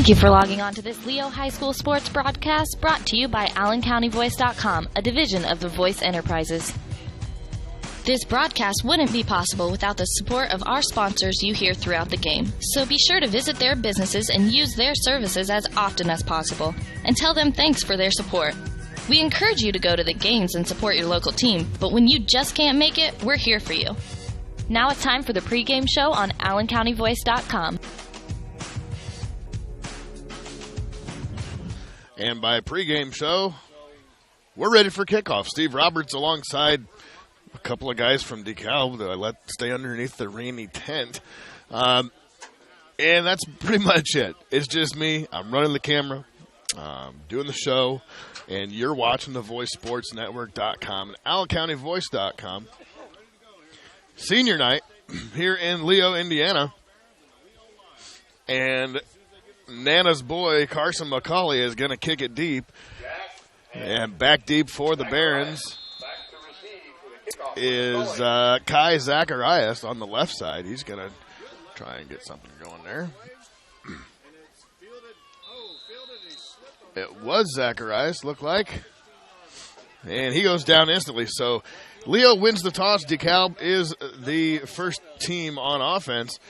Thank you for logging on to this Leo High School sports broadcast brought to you by AllenCountyVoice.com, a division of the Voice Enterprises. This broadcast wouldn't be possible without the support of our sponsors you hear throughout the game. So be sure to visit their businesses and use their services as often as possible, and tell them thanks for their support. We encourage you to go to the games and support your local team, but when you just can't make it, we're here for you. Now it's time for the pregame show on AllenCountyVoice.com. And by pregame show, we're ready for kickoff. Steve Roberts alongside a couple of guys from Dekalb that I let stay underneath the rainy tent. And that's pretty much it. It's just me. I'm running the camera, doing the show, and you're watching the VoiceSportsNetwork.com and AllenCountyVoice.com. Senior night here in Leo, Indiana. And Nana's boy, Carson McCauley, is going to kick it deep. And back deep for the Barons is Kai Zacharias on the left side. He's going to try and get something going there. It was Zacharias, looked like. And he goes down instantly. So Leo wins the toss. Dekalb is the first team on offense.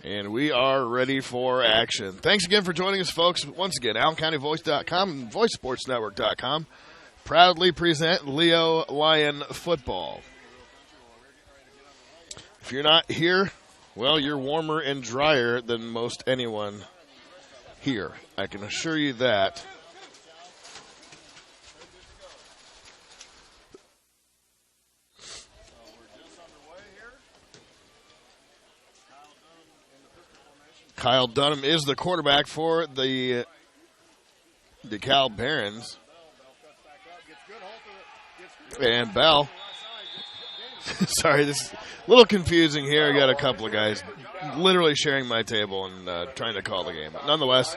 And we are ready for action. Thanks again for joining us, folks. Once again, AllenCountyVoice.com and VoiceSportsNetwork.com proudly present Leo Lion football. If you're not here, well, you're warmer and drier than most anyone here. I can assure you that. Kyle Dunham is the quarterback for the Dekalb Barons. And Bell. Sorry, this is a little confusing here. I got a couple of guys literally sharing my table and trying to call the game. But nonetheless,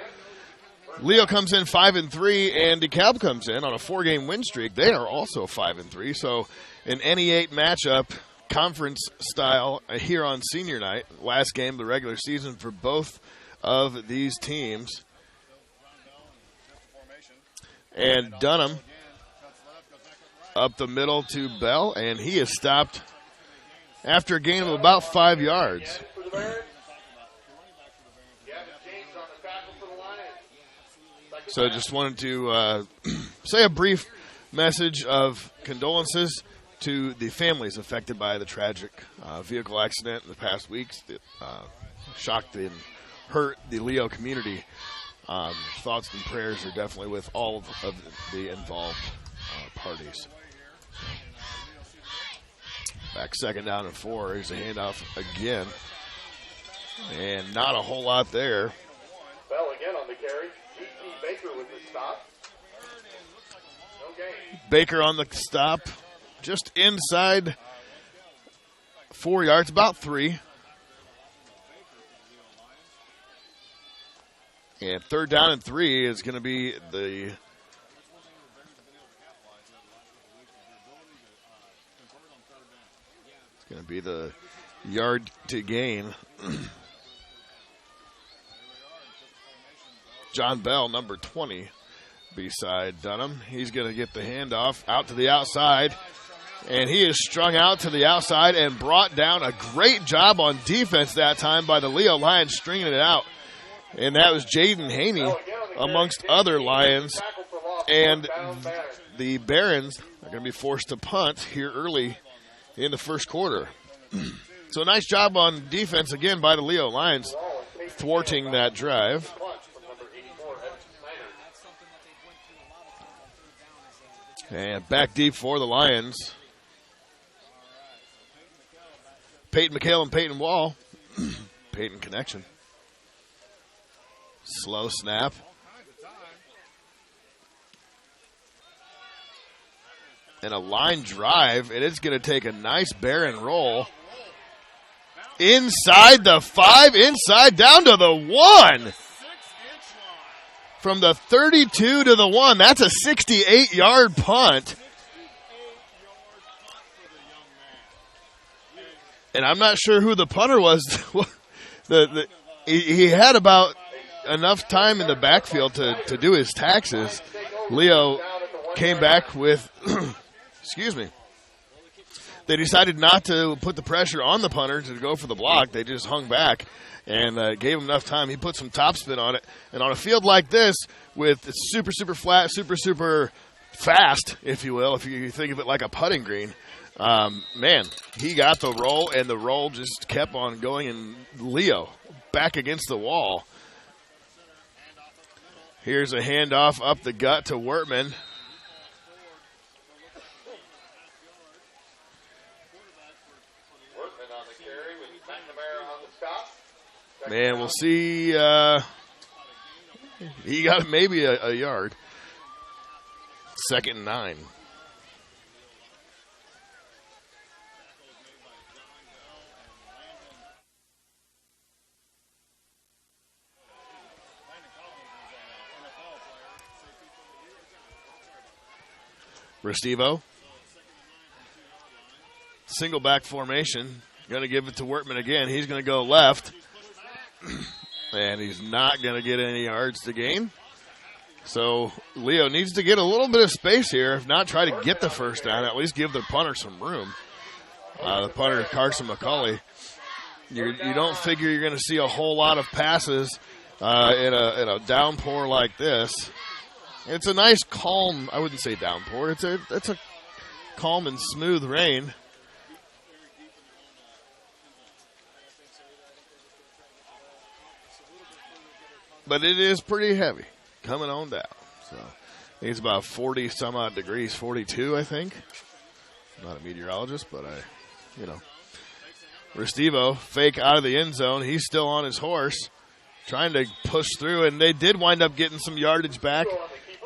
Leo comes in 5-3, and DeKalb comes in on a 4-game win streak. They are also 5-3. So an NE8 matchup, conference style, here on senior night. Last game of the regular season for both of these teams. And Dunham up the middle to Bell, and he is stopped after a gain of about 5 yards. So just wanted to say a brief message of condolences to the families affected by the tragic vehicle accident in the past weeks that shocked and hurt the Leo community. Thoughts and prayers are definitely with all of the involved parties. Back second down and 4. Here's a handoff again. And not a whole lot there. Bell again on the carry. G.T. Baker with the stop. No gain. Baker on the stop. Just inside 4 yards, about 3. And third down and 3 is going to be the yard to gain. John Bell, number 20, beside Dunham. He's going to get the handoff out to the outside. And he is strung out to the outside and brought down. A great job on defense that time by the Leo Lions, stringing it out. And that was Jaden Haney, amongst other Lions. And the Barons are going to be forced to punt here early in the first quarter. So a nice job on defense again by the Leo Lions, thwarting that drive. And back deep for the Lions. Peyton McHale and Peyton Wall. Peyton connection. Slow snap. And a line drive, and it's going to take a nice Baron roll. Inside the 5, inside down to the 1. From the 32 to the 1, that's a 68-yard punt. And I'm not sure who the punter was. He had about enough time in the backfield to do his taxes. Leo came back with, excuse me. They decided not to put the pressure on the punter to go for the block. They just hung back and gave him enough time. He put some topspin on it. And on a field like this with super, super flat, super, super fast, if you will, if you think of it like a putting green, man, he got the roll, and the roll just kept on going, and Leo back against the wall. Here's a handoff up the gut to Wertman. Man, we'll see. He got maybe a yard. 2nd and 9. Restivo. Single back formation. Going to give it to Wertman again. He's going to go left. And he's not going to get any yards to gain. So Leo needs to get a little bit of space here. If not, try to get the first down. At least give the punter some room. The punter, Carson McCauley. You don't figure you're going to see a whole lot of passes in a downpour like this. It's a nice, calm, I wouldn't say downpour. It's a calm and smooth rain. But it is pretty heavy coming on down. So I think it's about 40 some odd degrees, 42, I think. I'm not a meteorologist, but Restivo, fake out of the end zone. He's still on his horse, trying to push through, and they did wind up getting some yardage back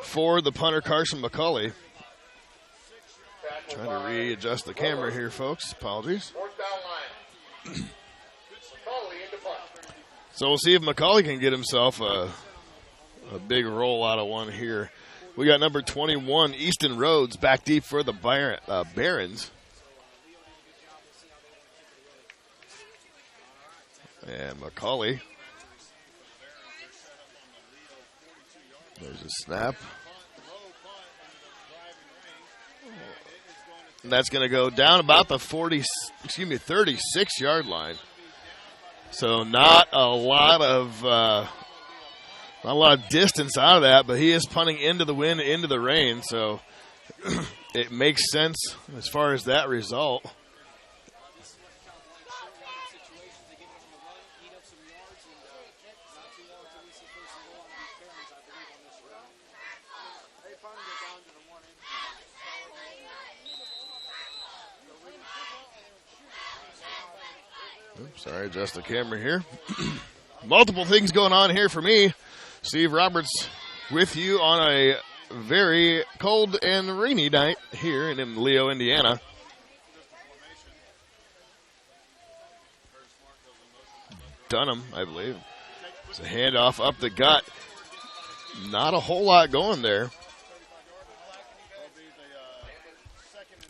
for the punter, Carson McCauley. Trying to readjust the camera here, folks. Apologies. So we'll see if McCauley can get himself a big roll out of one here. We got number 21, Easton Rhodes, back deep for the Barons. And McCauley. There's a snap. And that's going to go down about the 36-yard line. So not a lot of distance out of that, but he is punting into the wind, into the rain. So it makes sense as far as that result. Oops, sorry, adjust the camera here. Multiple things going on here for me. Steve Roberts with you on a very cold and rainy night here in Leo, Indiana. Dunham, I believe. It's a handoff up the gut. Not a whole lot going there.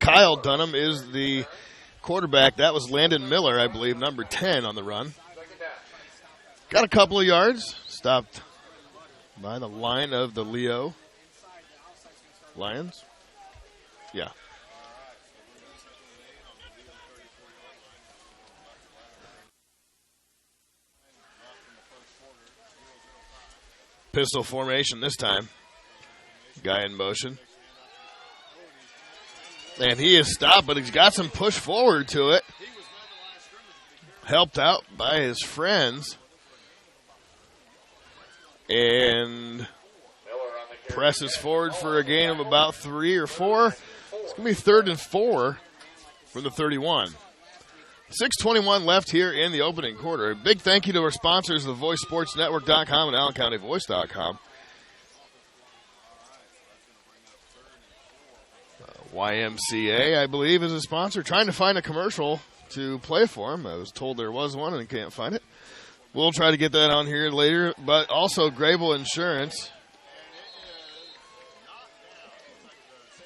Kyle Dunham is the quarterback. That was Landon Miller, I believe, number 10 on the run. Got a couple of yards. Stopped by the line of the Leo Lions. Yeah. Pistol formation this time. Guy in motion. And he is stopped, but he's got some push forward to it. Helped out by his friends. And presses forward for a gain of about 3 or 4. It's going to be 3rd and 4 from the 31. 6:21 left here in the opening quarter. A big thank you to our sponsors, thevoicesportsnetwork.com and AllenCountyVoice.com. YMCA, I believe, is a sponsor. Trying to find a commercial to play for him. I was told there was one and I can't find it. We'll try to get that on here later. But also Grable Insurance.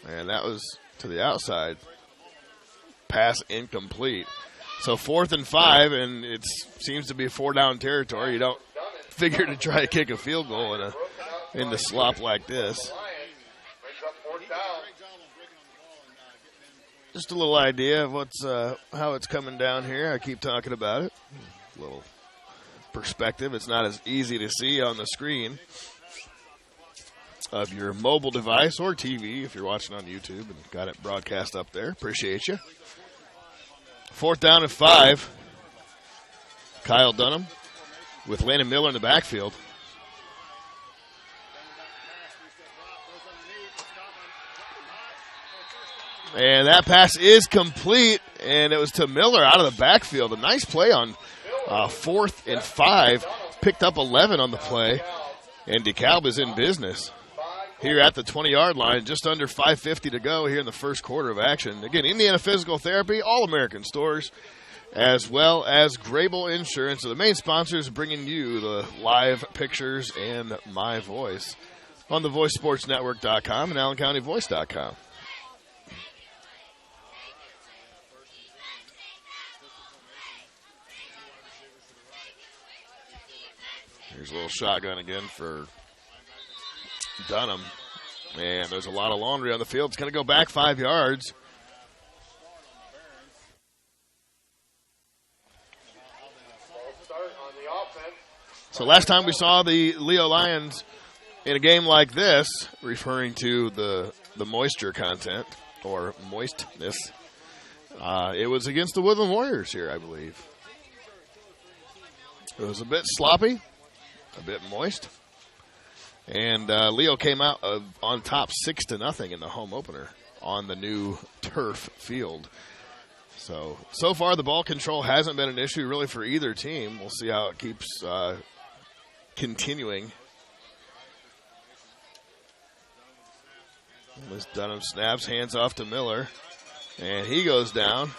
And that was to the outside. Pass incomplete. So 4th and 5, and it seems to be 4-down territory. You don't figure to try to kick a field goal in the slop like this. Just a little idea of how it's coming down here. I keep talking about it. A little perspective. It's not as easy to see on the screen of your mobile device or TV if you're watching on YouTube and got it broadcast up there. Appreciate you. 4th down and 5. Kyle Dunham with Landon Miller in the backfield. And that pass is complete, and it was to Miller out of the backfield. A nice play on 4th and 5. Picked up 11 on the play, and Dekalb is in business here at the 20-yard line. Just under 5:50 to go here in the first quarter of action. Again, Indiana Physical Therapy, All-American Stores, as well as Grable Insurance are the main sponsors, bringing you the live pictures and my voice on the VoiceSportsNetwork.com and AllenCountyVoice.com. Here's a little shotgun again for Dunham. And there's a lot of laundry on the field. It's going to go back 5 yards. So last time we saw the Leo Lions in a game like this, referring to the moisture content or moistness, it was against the Woodland Warriors here, I believe. It was a bit sloppy, a bit moist. And Leo came out on top 6-0 in the home opener on the new turf field. So far the ball control hasn't been an issue really for either team. We'll see how it keeps continuing. As Dunham snaps, hands off to Miller. And he goes down.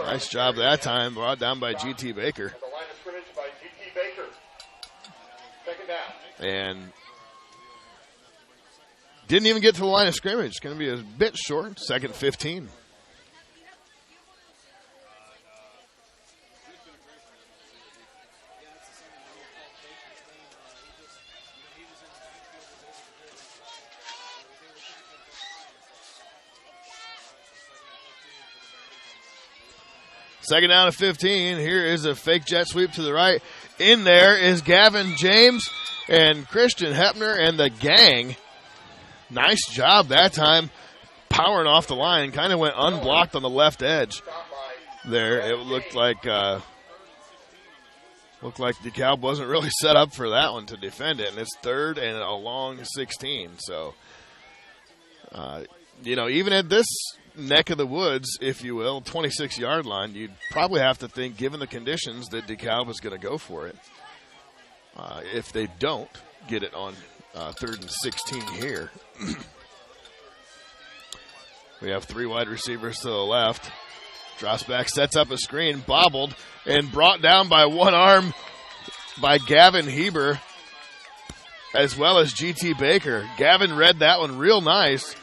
Nice job that time, brought down by G.T. Baker. And didn't even get to the line of scrimmage. Going to be a bit short. 2nd 15. Second down and 15. Here is a fake jet sweep to the right. In there is Gavin James and Christian Hepner and the gang. Nice job that time, powering off the line. Kind of went unblocked on the left edge there. It looked like Dekalb wasn't really set up for that one to defend it. And it's 3rd and a long 16. So, even at this neck of the woods, if you will, 26-yard line, you'd probably have to think, given the conditions, that Dekalb is going to go for it. If they don't get it on 3rd and 16 here. We have 3 wide receivers to the left. Drops back, sets up a screen, bobbled, and brought down by one arm by Gavin Heber, as well as G.T. Baker. Gavin read that one real nice.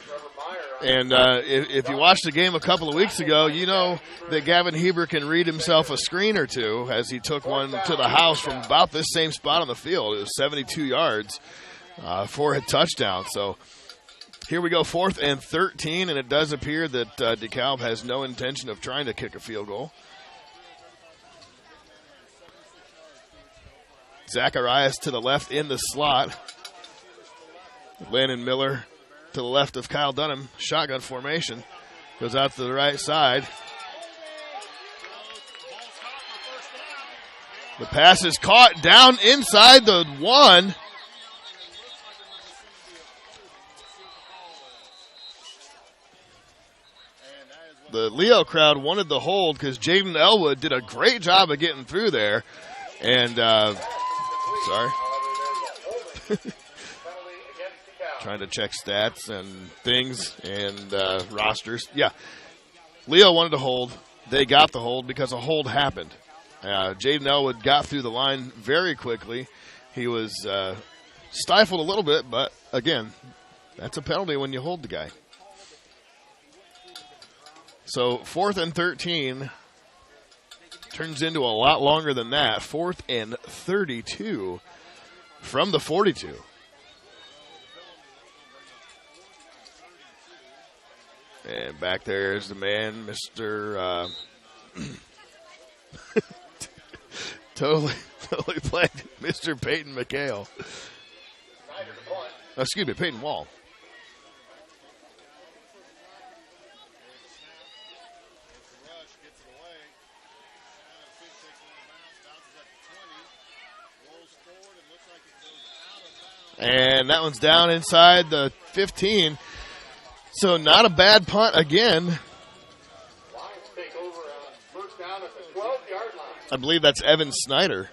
And if you watched the game a couple of weeks ago, you know that Gavin Heber can read himself a screen or two, as he took one to the house from about this same spot on the field. It was 72 yards for a touchdown. So here we go, 4th and 13, and it does appear that Dekalb has no intention of trying to kick a field goal. Zacharias to the left in the slot. Landon Miller to the left of Kyle Dunham. Shotgun formation. Goes out to the right side. The pass is caught down inside the 1. The Leo crowd wanted the hold because Jaden Elwood did a great job of getting through there. And, sorry. Trying to check stats and things and rosters. Yeah. Leo wanted to hold. They got the hold because a hold happened. Jaden Elwood got through the line very quickly. He was stifled a little bit, but, again, that's a penalty when you hold the guy. So 4th and 13 turns into a lot longer than that. 4th and 32 from the 42. And back there is the man, Mr. totally blanked, Mr. Peyton McHale. Excuse me, Peyton Wall. And that one's down inside the 15. So not a bad punt again. Lions take over first down at the 12-yard line. I believe that's Evan Snyder.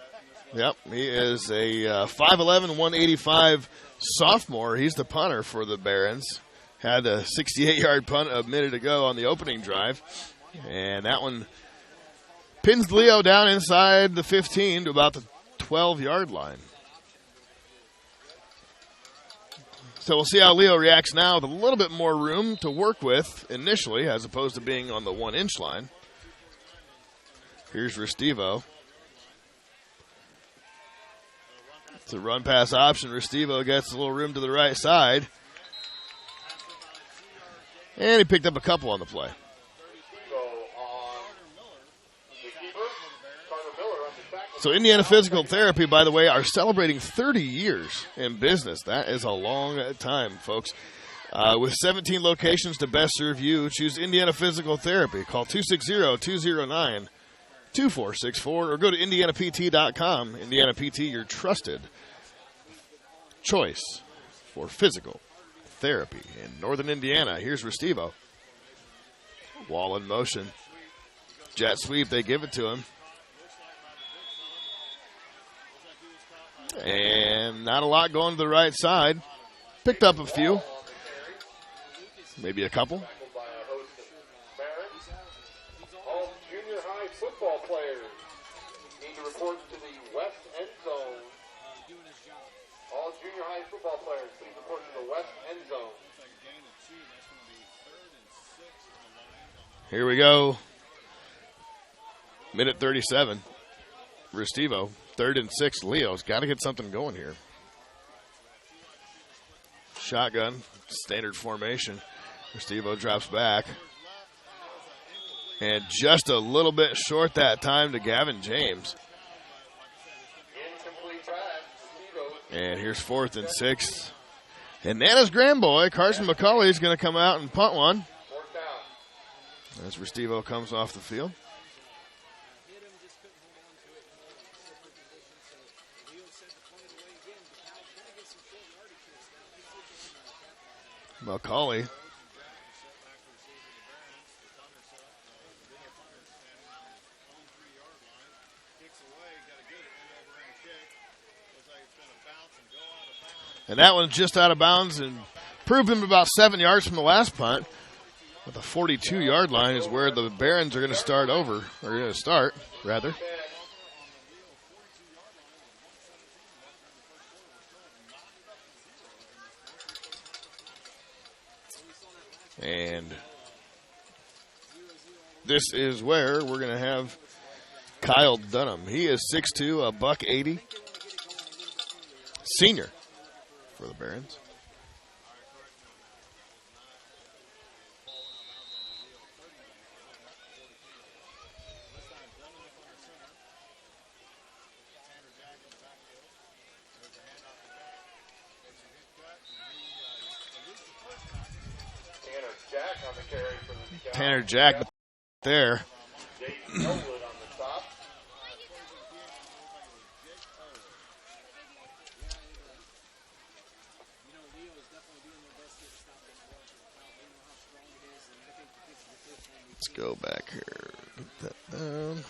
Yep, he is a 5'11", 185 sophomore. He's the punter for the Barons. Had a 68-yard punt a minute ago on the opening drive. And that one pins Leo down inside the 15 to about the 12-yard line. So we'll see how Leo reacts now with a little bit more room to work with initially as opposed to being on the 1-inch line. Here's Restivo. It's a run-pass option. Restivo gets a little room to the right side. And he picked up a couple on the play. So Indiana Physical Therapy, by the way, are celebrating 30 years in business. That is a long time, folks. With 17 locations to best serve you, choose Indiana Physical Therapy. Call 260-209-2464 or go to indianapt.com. Indiana PT, your trusted choice for physical therapy in Northern Indiana. Here's Restivo. Wall in motion. Jet sweep, they give it to him. And not a lot going to the right side. Picked up a few. Maybe a couple. All junior high football players need to report to the west end zone. All junior high football players, please report to the west end zone. Here we go. Minute 37. Restivo. 3rd and 6. Leo's got to get something going here. Shotgun. Standard formation. Restivo drops back. And just a little bit short that time to Gavin James. And here's 4th and 6. And Nana's grandboy, Carson McCauley, is going to come out and punt one. As Restivo comes off the field. McCauley. And that one's just out of bounds and proved him about 7 yards from the last punt. But the 42-yard line is where the Barons are going to start over, or going to start, rather. And this is where we're going to have Kyle Dunham. He is 6'2", a $180. Senior for the Barons. Tanner Jack there. Let's go back here. Get that down.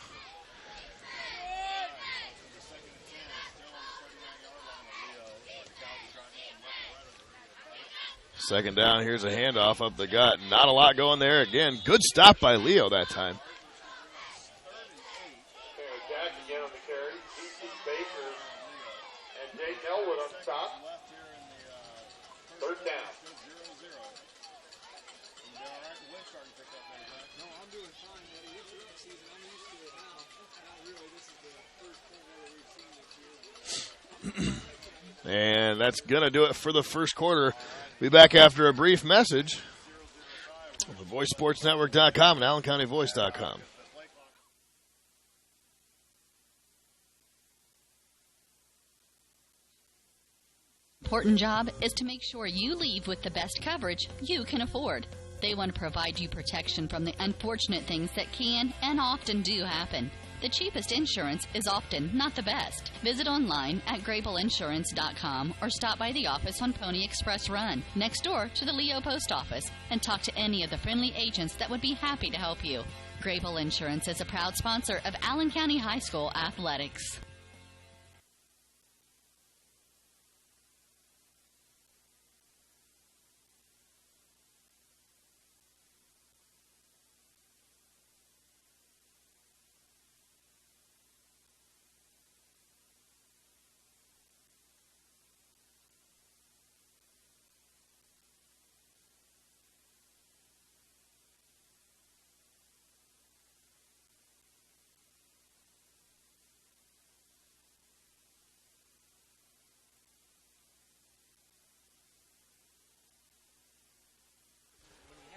Second down, here's a handoff up the gut. Not a lot going there again. Good stop by Leo that time. Jack again on the carry. D.C. Baker and Jake Elwood on the top. 3rd down. And that's going to do it for the first quarter. Be back after a brief message on the VoiceSportsNetwork.com and AllenCountyVoice.com. Important job is to make sure you leave with the best coverage you can afford. They want to provide you protection from the unfortunate things that can and often do happen. The cheapest insurance is often not the best. Visit online at GrableInsurance.com or stop by the office on Pony Express Run, next door to the Leo Post Office, and talk to any of the friendly agents that would be happy to help you. Grable Insurance is a proud sponsor of Allen County High School athletics.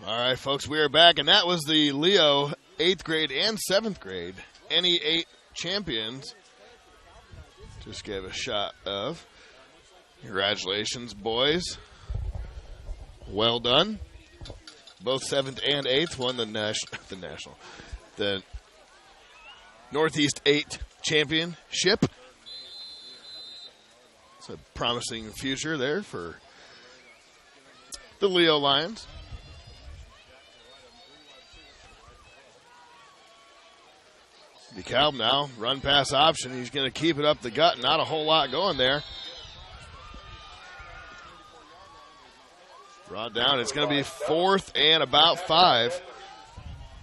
All right, folks, we are back, and that was the Leo 8th grade and 7th grade NE8 champions. Just gave a shot of. Congratulations, boys. Well done. Both 7th and 8th won the Northeast 8 championship. It's a promising future there for the Leo Lions. Dekalb now, run pass option. He's going to keep it up the gut. Not a whole lot going there. Brought down. It's going to be 4th and about 5.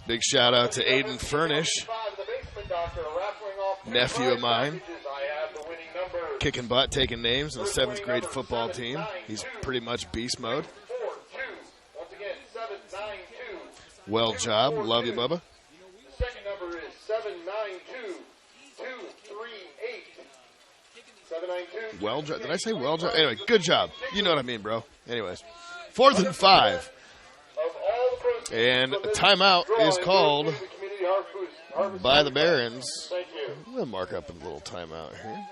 Big shout out to Aiden Furnish, nephew of mine. Kicking butt, taking names in the 7th grade football team. He's pretty much beast mode. Well job. Love you, Bubba. Second number is 792-238. 792. Well job. Did I say well job? Anyway, good job. You know what I mean, bro. Anyways, 4th and 5. And a timeout is called by the Barons. I'm going to mark up a little timeout here.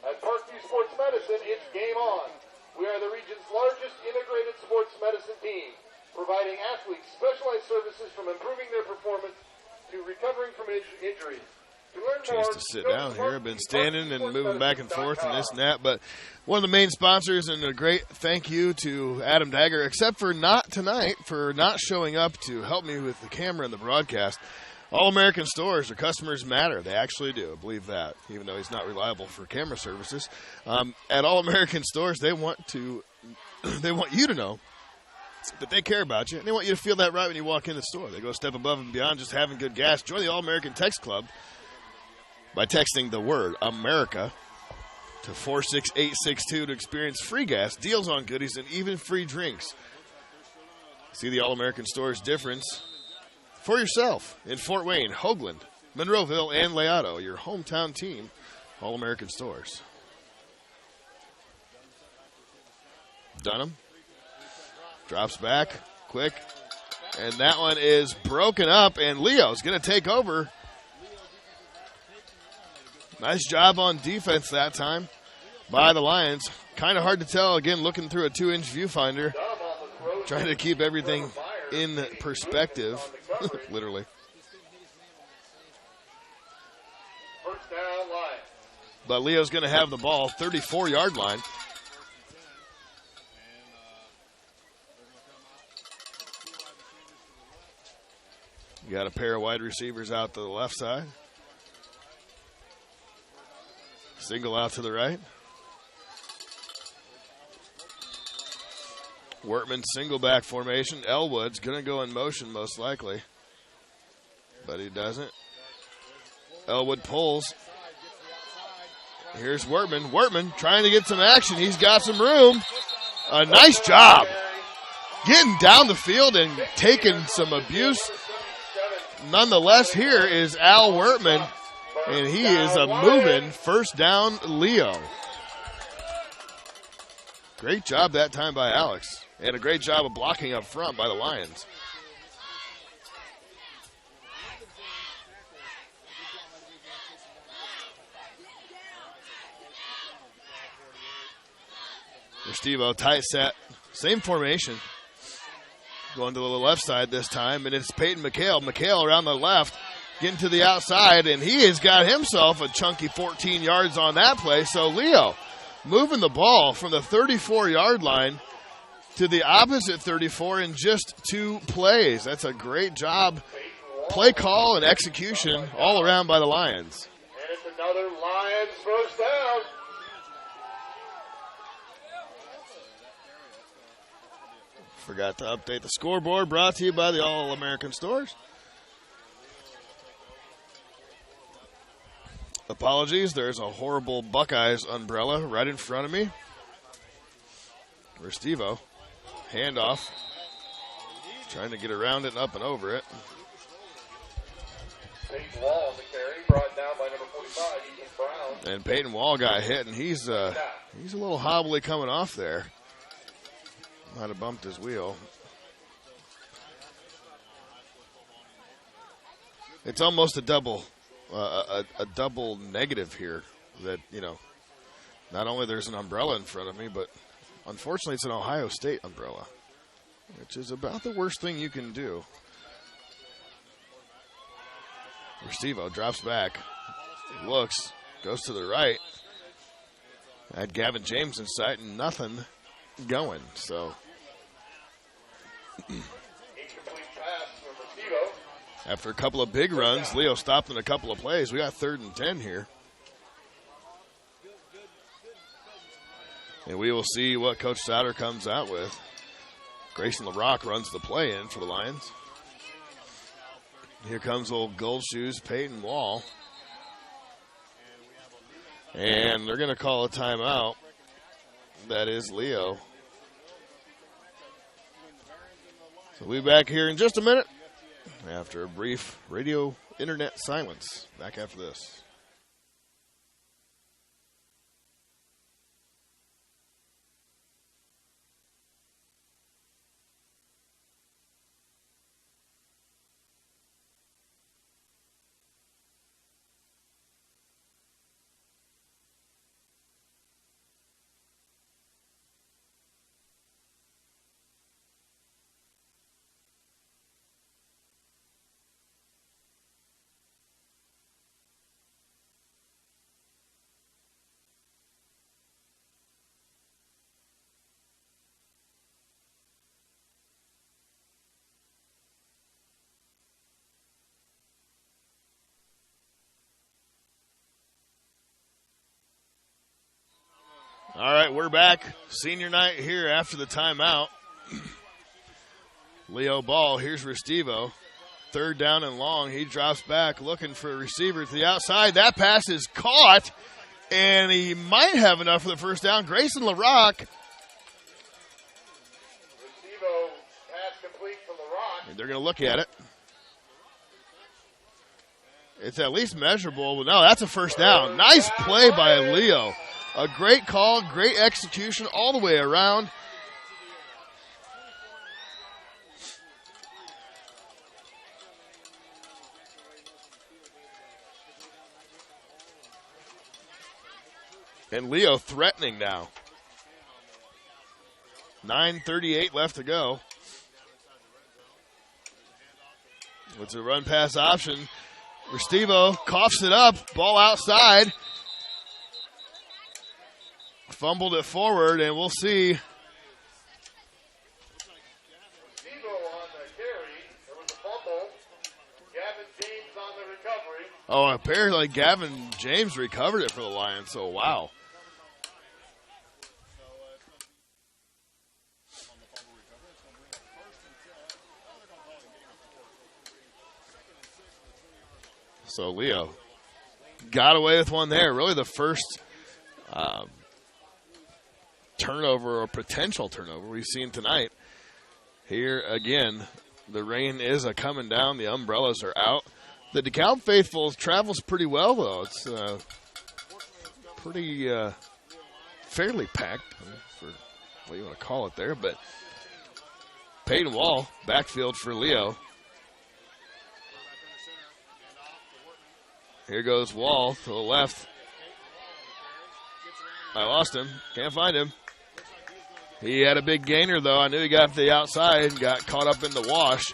At Parkview Sports Medicine, it's game on. We are the region's largest integrated sports medicine team, providing athletes specialized services from improving their performance to recovering from injuries. To learn more, Chance to sit down here. I've been standing and moving back and forth and this and that, but one of the main sponsors, and a great thank you to Adam Dagger, except for not tonight, for not showing up to help me with the camera and the broadcast. All-American Stores, their customers matter. They actually do. I believe that, even though he's not reliable for camera services. At All-American Stores, they want you to know that they care about you, and they want you to feel that right when you walk in the store. They go a step above and beyond just having good gas. Join the All-American Text Club by texting the word America to 46862 to experience free gas, deals on goodies, and even free drinks. See the All-American Stores difference for yourself in Fort Wayne, Hoagland, Monroeville, and Leato, your hometown team, All-American Stores. Dunham drops back, quick, and that one is broken up, and Leo's going to take over. Nice job on defense that time by the Lions. Kind of hard to tell, again, looking through a 2-inch viewfinder, trying to keep everything in perspective, literally. First down line. But Leo's going to have the ball, 34-yard line. You got a pair of wide receivers out to the left side. Single out to the right. Wortman single back formation. Elwood's going to go in motion most likely, but he doesn't. Elwood pulls. Here's Wortman. Wortman trying to get some action. He's got some room. A nice job getting down the field and taking some abuse. Nonetheless, here is Al Wortman, and he is a moving first down Leo. Great job that time by Alex. And a great job of blocking up front by the Lions. Restivo, tight set. Same formation. Going to the left side this time, and it's Peyton McHale. McHale around the left, getting to the outside, and he has got himself a chunky 14 yards on that play. So Leo moving the ball from the 34-yard line to the opposite 34 in just 2 plays. That's a great job. Play call and execution all around by the Lions. And it's another Lions first down. Forgot to update the scoreboard, brought to you by the All-American Stores. Apologies, there's a horrible Buckeyes umbrella right in front of me. Restivo, handoff, trying to get around it and up and over it. Peyton Wall on the carry, brought down by number 45, Ethan Brown. And Peyton Wall got hit, and he's a little hobbly coming off there. Might have bumped his wheel. It's almost a double negative here. That, you know, not only there's an umbrella in front of me, but unfortunately it's an Ohio State umbrella, which is about the worst thing you can do. Restivo drops back, looks, goes to the right. Had Gavin James in sight and nothing going, so. Incomplete pass from Restivo. After a couple of big runs, Leo stopped in a couple of plays. We got 3rd and 10 here. And we will see what Coach Sauter comes out with. Grayson LaRock runs the play in for the Lions. Here comes old Gold Shoes Peyton Wall. And they're going to call a timeout. That is Leo. So we'll be back here in just a minute after a brief radio internet silence. Back after this. All right, we're back. Senior night here after the timeout. Leo ball. Here's Restivo. 3rd down and long. He drops back looking for a receiver to the outside. That pass is caught, and he might have enough for the first down. Grayson LaRock. Restivo pass complete to LaRock. They're going to look at it. It's at least measurable. No, that's a first down. Nice play by Leo. A great call, great execution all the way around. And Leo threatening now. 9:38 left to go. It's a run pass option. Restivo coughs it up, ball outside. Fumbled it forward, and we'll see. Restivo on the carry. There was a fumble. Gavin James on the recovery. Oh, apparently Gavin James recovered it for the Lions, so wow. So Leo got away with one there. Really the first turnover or potential turnover we've seen tonight. Here again, the rain is coming down. The umbrellas are out. The Dekalb faithful travels pretty well, though. It's pretty fairly packed for what you want to call it there, but Peyton Wall, backfield for Leo. Here goes Wall to the left. I lost him. Can't find him. He had a big gainer, though. I knew he got to the outside and got caught up in the wash.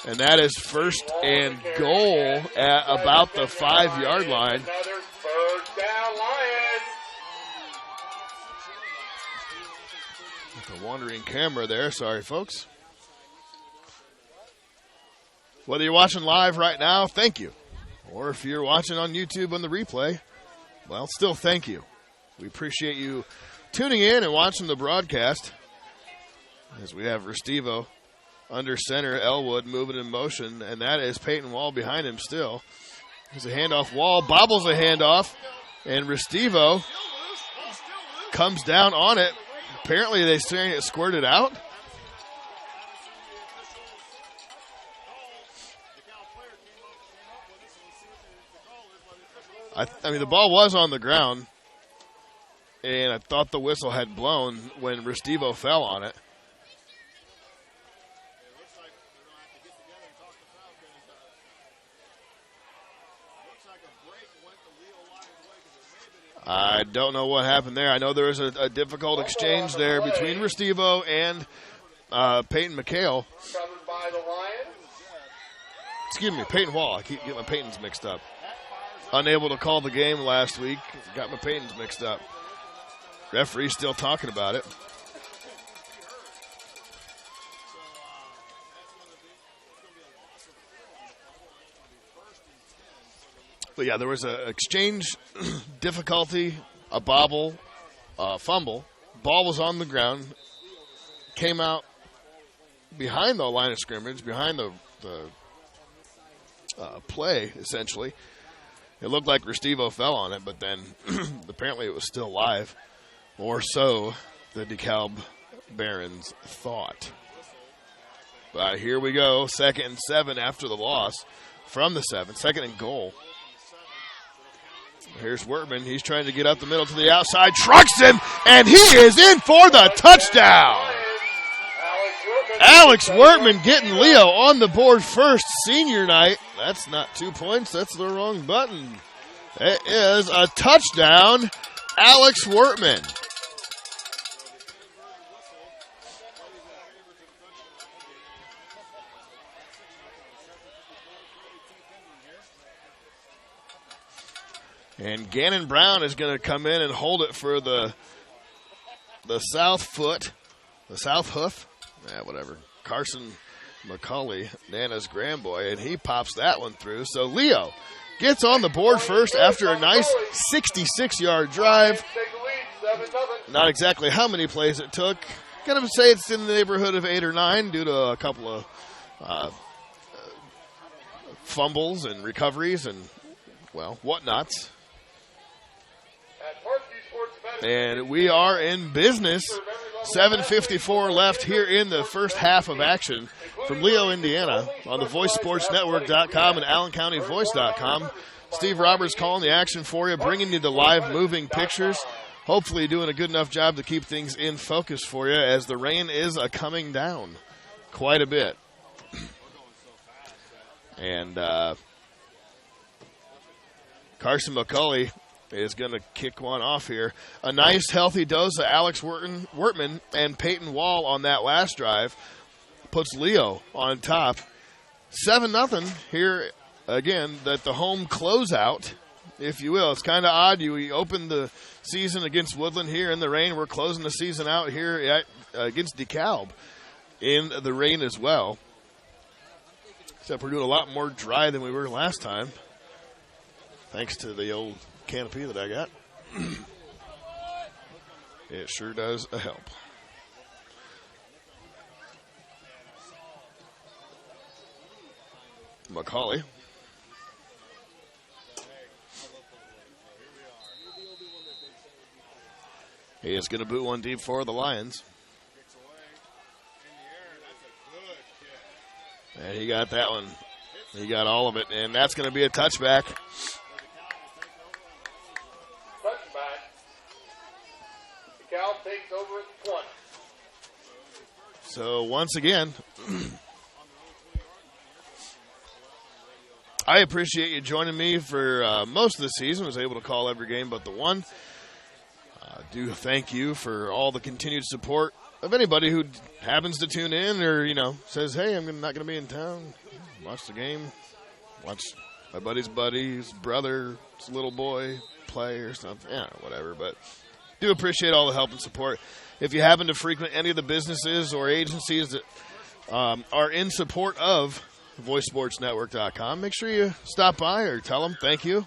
And that is 1st and goal at about the 5-yard line. Another first down, Lions. With a wandering camera there. Sorry, folks. Whether you're watching live right now, thank you. Or if you're watching on YouTube on the replay, well, still thank you. We appreciate you tuning in and watching the broadcast as we have Restivo under center, Elwood moving in motion, and that is Peyton Wall behind him still. There's a handoff. Wall bobbles a handoff, and Restivo comes down on it. Apparently they're saying it squirted out. I mean, the ball was on the ground, and I thought the whistle had blown when Restivo fell on it. I don't know what happened there. I know there was a difficult exchange there between Restivo and Peyton McHale. Covered by the Lions. Excuse me, Peyton Wall. I keep getting my Peytons mixed up. Unable to call the game last week. Got my Peytons mixed up. Referee still talking about it. But yeah, there was an exchange difficulty, a bobble, a fumble. Ball was on the ground. Came out behind the line of scrimmage, behind the play, essentially. It looked like Restivo fell on it, but then apparently it was still live. Or so the DeKalb Barons thought. But here we go, 2nd and 7 after the loss from the 7, 2nd and goal. Here's Wortman. He's trying to get up the middle to the outside. Trucks him, and he is in for the touchdown. Alex Wortman getting Leo on the board first, senior night. That's not 2 points. That's the wrong button. It is a touchdown, Alex Wortman. And Gannon Brown is going to come in and hold it for the south foot, the south hoof, whatever. Carson McCauley, Nana's grandboy, and he pops that one through. So Leo gets on the board first after a nice 66-yard drive. Not exactly how many plays it took. Going to say it's in the neighborhood of 8 or 9 due to a couple of fumbles and recoveries and, well, whatnots. And we are in business. 7:54 left here in the first half of action from Leo, Indiana on the VoiceSportsNetwork.com and AllenCountyVoice.com. Steve Roberts calling the action for you, bringing you the live moving pictures. Hopefully doing a good enough job to keep things in focus for you as the rain is coming down quite a bit. And Carson McCauley is going to kick one off here. A nice, healthy dose of Alex Wortman and Peyton Wall on that last drive puts Leo on top. 7-0 here again, that the home closeout, if you will. It's kind of odd. You opened the season against Woodland here in the rain. We're closing the season out here against DeKalb in the rain as well. Except we're doing a lot more dry than we were last time, thanks to the old canopy that I got. It sure does help. McCauley. He is going to boot one deep for the Lions. And he got that one. He got all of it, and that's going to be a touchback. Touchback. DeKalb takes over at the 20. So once again, I appreciate you joining me for most of the season. I was able to call every game but the one. Do thank you for all the continued support of anybody who happens to tune in or, says, hey, I'm not going to be in town. Watch the game. Watch my buddy's brother, his little boy play or something. Yeah, whatever. But do appreciate all the help and support. If you happen to frequent any of the businesses or agencies that are in support of VoiceSportsNetwork.com, make sure you stop by or tell them thank you.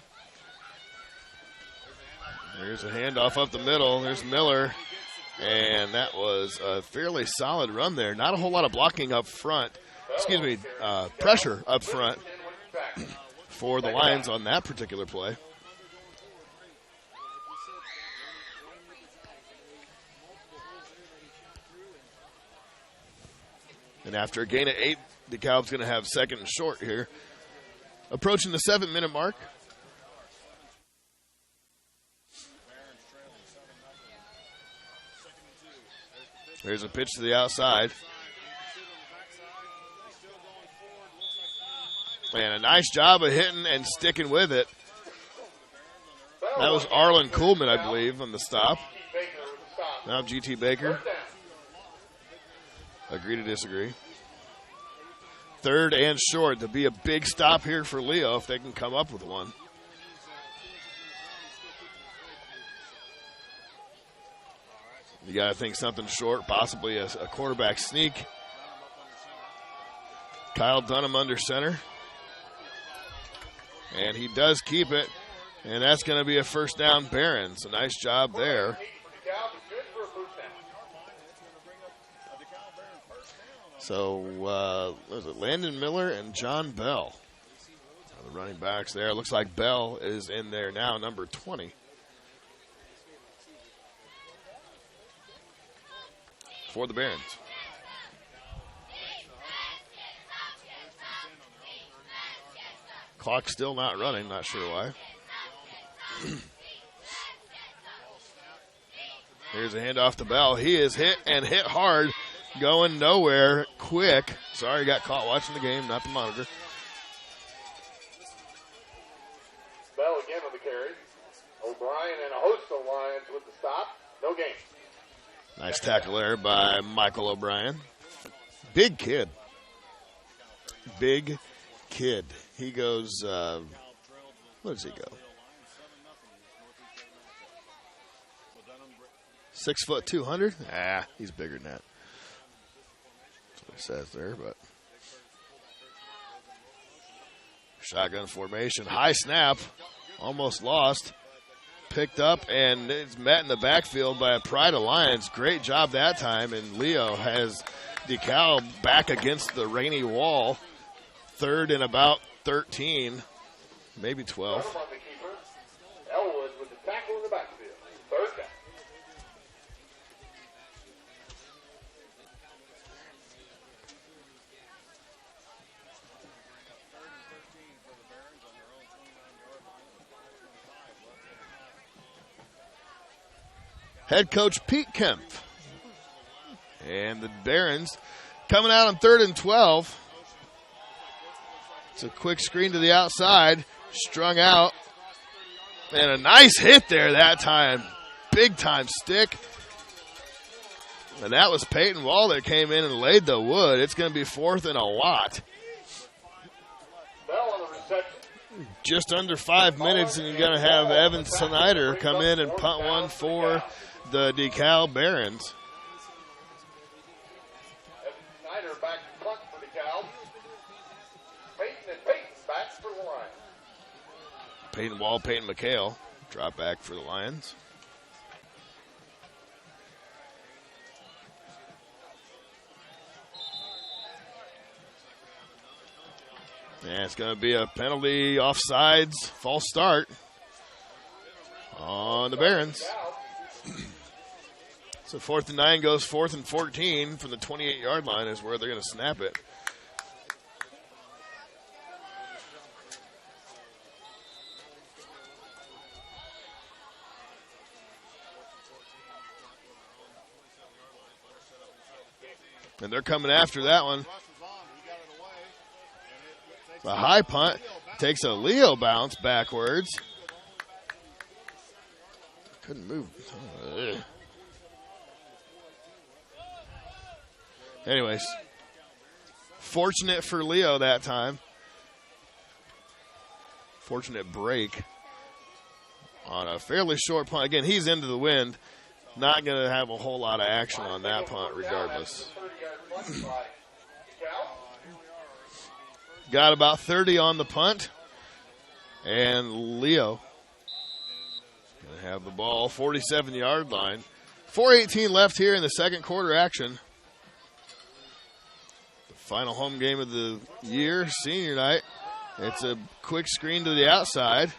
There's a handoff up the middle. There's Miller. And that was a fairly solid run there. Not a whole lot of blocking up front. Pressure up front for the Lions on that particular play. And after a gain of 8, DeKalb's going to have second and short here. Approaching the 7-minute mark. There's a pitch to the outside. And a nice job of hitting and sticking with it. That was Arlen Kuhlman, I believe, on the stop. Now G.T. Baker. Agree to disagree. Third and short. To be a big stop here for Leo if they can come up with one. You got to think something short, possibly a quarterback sneak. Kyle Dunham under center. And he does keep it. And that's going to be a first down Barons. A nice job there. So, was it Landon Miller and John Bell? The running backs there. Looks like Bell is in there now, number 20. For the Barons. Clock still not running, not sure why. Here's a handoff to Bell. He is hit and hit hard. Going nowhere quick. Sorry, got caught watching the game, not the monitor. Bell again on the carry. O'Brien and a host of Lions with the stop. No gain. Nice tackle there by Michael O'Brien. Big kid. Big kid. He goes, what does he go? 6 foot 200? He's bigger than that. That's what it says there, but. Shotgun formation. High snap. Almost lost. Picked up, and it's met in the backfield by a Pride of Lions. Great job that time, and Leo has Dekalb back against the rainy wall. Third and about 13, maybe 12. Elwood with the tackle in the backfield. Third down. Head coach Pete Kemp. And the Barons coming out on 3rd and 12. It's a quick screen to the outside. Strung out. And a nice hit there that time. Big time stick. And that was Peyton Wall that came in and laid the wood. It's going to be 4th and a lot. Bell on the reception. Just under 5 minutes, and you're going to have Evan Snyder come in and punt one for the Dekalb Barons. Evan Snyder back to punt for Dekalb. Peyton back for the Lions. Peyton Wall, Peyton McHale drop back for the Lions. And it's going to be a penalty, offsides, false start on the Barons. So 4th and 9 goes 4th and 14 from the 28-yard line is where they're going to snap it. And they're coming after that one. The high punt takes a Leo bounce backwards. Couldn't move. Anyways, fortunate for Leo that time. Fortunate break on a fairly short punt. Again, he's into the wind. Not going to have a whole lot of action on that punt regardless. Got about 30 on the punt. And Leo going to have the ball, 47-yard line. 4:18 left here in the second quarter action. The final home game of the year, senior night. It's a quick screen to the outside.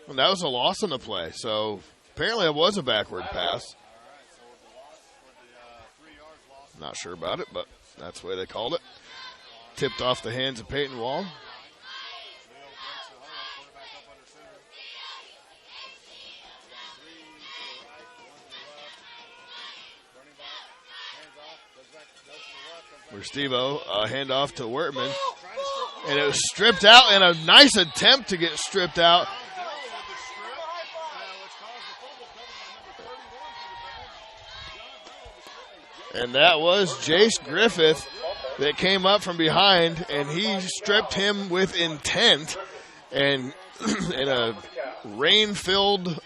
And that was a loss on the play, so apparently it was a backward pass. Not sure about it, but that's the way they called it. Tipped off the hands of Peyton Wall. Where Steve-O, handoff to Wertman. And it was stripped out, and a nice attempt to get stripped out. And that was Jace Griffith that came up from behind, and he stripped him with intent. And in a rain-filled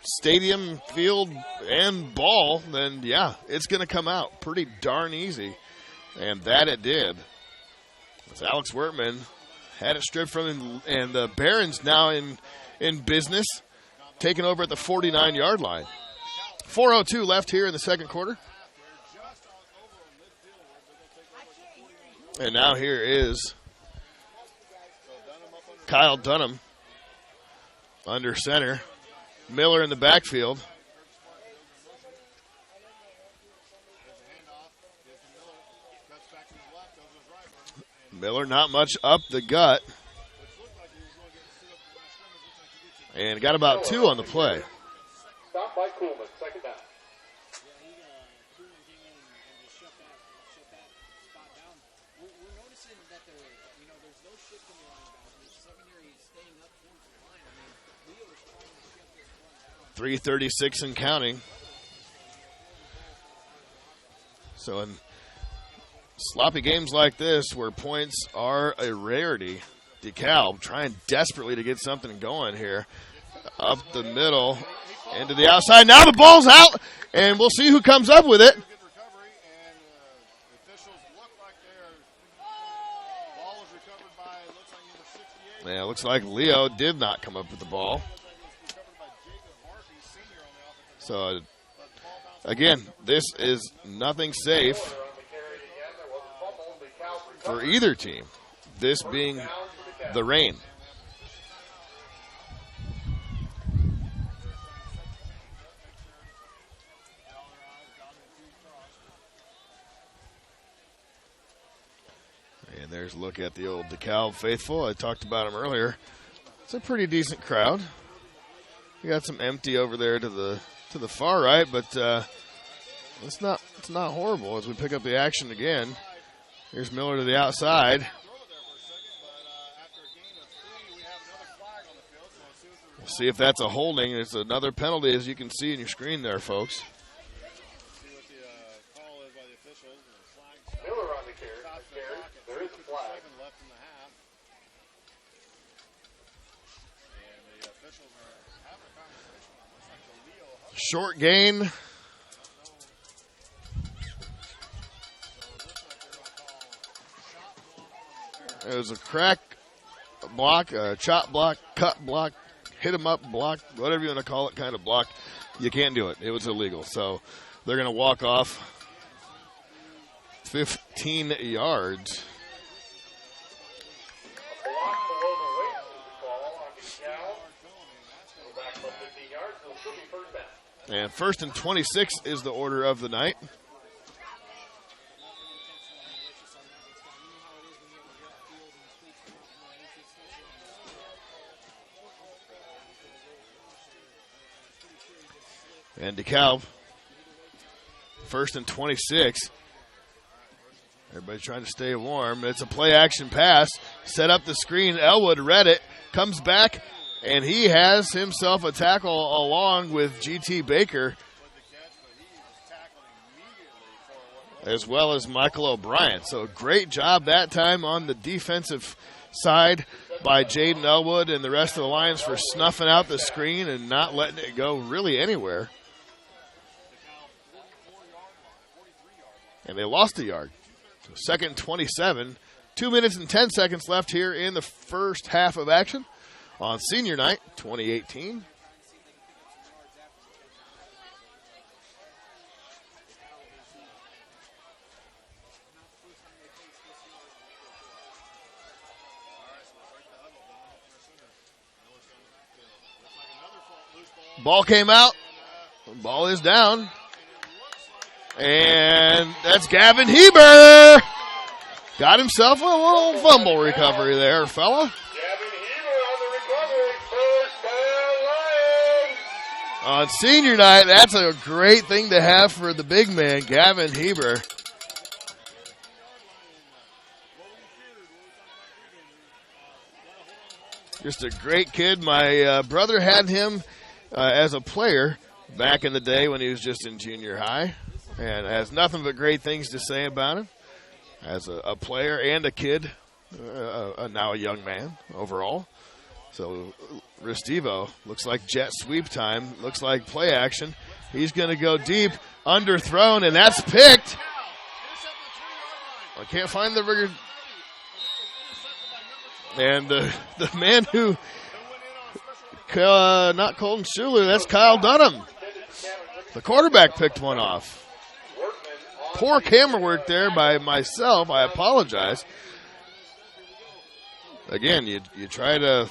stadium field and ball, then, yeah, it's going to come out pretty darn easy. And that it did. As Alex Wertman had it stripped from him, and the Barons now in business, taking over at the 49-yard line. 4:02 left here in the second quarter. And now here is Kyle Dunham under center. Miller in the backfield. Miller not much up the gut. And got about 2 on the play. Stop by Coolman, second down. We're noticing that there's no shift in the linebacker. The secondary is staying up towards the line. I mean, Leo is trying to shift this one down. 3:36 and counting. So in sloppy games like this where points are a rarity, DeKalb trying desperately to get something going here. Up the middle, into the outside. Now the ball's out, and we'll see who comes up with it. Yeah, it looks like Leo did not come up with the ball. So, again, this is nothing safe for either team, this being the rain. And there's a look at the old DeKalb faithful. I talked about them earlier. It's a pretty decent crowd. We got some empty over there to the far right, but it's not horrible as we pick up the action again. Here's Miller to the outside. We'll see if that's a holding. It's another penalty, as you can see in your screen there, folks. Miller on the carry. There is a flag. Short gain. It was a crack block, a chop block, cut block, hit him up block, whatever you want to call it, kind of block. You can't do it. It was illegal. So they're going to walk off 15 yards. Block below the waist is the call on DeKalb. It'll be first down. And 1st and 26 is the order of the night. And Dekalb, 1st and 26. Everybody trying to stay warm. It's a play-action pass. Set up the screen. Elwood read it. Comes back, and he has himself a tackle along with G.T. Baker, as well as Michael O'Brien. So great job that time on the defensive side by Jaden Elwood and the rest of the Lions for snuffing out the screen and not letting it go really anywhere. And they lost a yard. So 2nd and 27. 2 minutes and 10 seconds left here in the first half of action on Senior Night 2018. Ball came out. Ball is down. And that's Gavin Heber. Got himself a little fumble recovery there, fella. Gavin Heber on the recovery. First down, Lions. On Senior Night, that's a great thing to have for the big man, Gavin Heber. Just a great kid. My brother had him as a player back in the day when he was just in junior high, and has nothing but great things to say about him as a player and a kid, now a young man overall. So Restivo looks like jet sweep time, looks like play action. He's going to go deep, underthrown, and that's picked. I can't find the rigor. And the man who, not Colton Schuler, that's Kyle Dunham. The quarterback picked one off. Poor camera work there by myself. I apologize. Again, you try to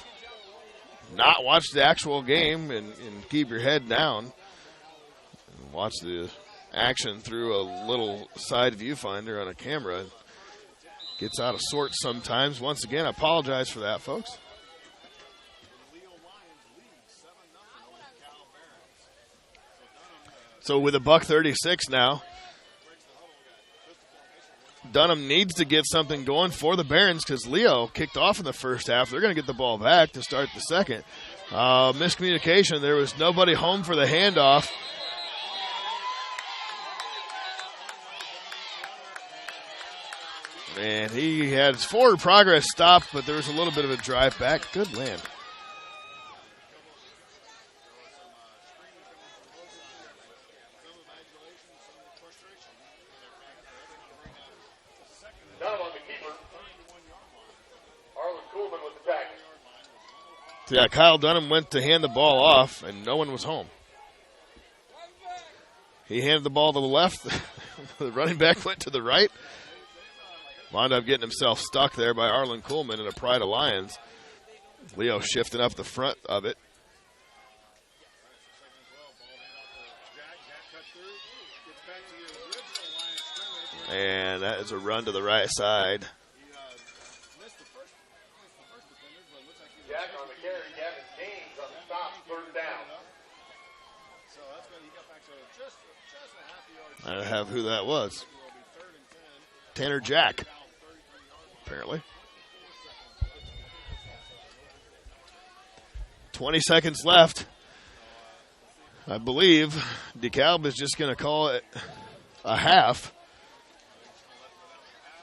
not watch the actual game and keep your head down. And watch the action through a little side viewfinder on a camera. Gets out of sorts sometimes. Once again, I apologize for that, folks. So with $1:36 now, Dunham needs to get something going for the Barons because Leo kicked off in the first half. They're going to get the ball back to start the second. Miscommunication. There was nobody home for the handoff. And he had his forward progress stopped, but there was a little bit of a drive back. Good land. Dunham on the keeper. Arlen Kuhlman with the tackle. Yeah, Kyle Dunham went to hand the ball off, and no one was home. He handed the ball to the left. The running back went to the right. Wound up getting himself stuck there by Arlen Kuhlman and a Pride of Lions. Leo shifting up the front of it. And that is a run to the right side. Jack on the carry. Gavin James on the stop. Third down. I don't have who that was. Tanner Jack, apparently. 20 seconds left. I believe Dekalb is just going to call it a half.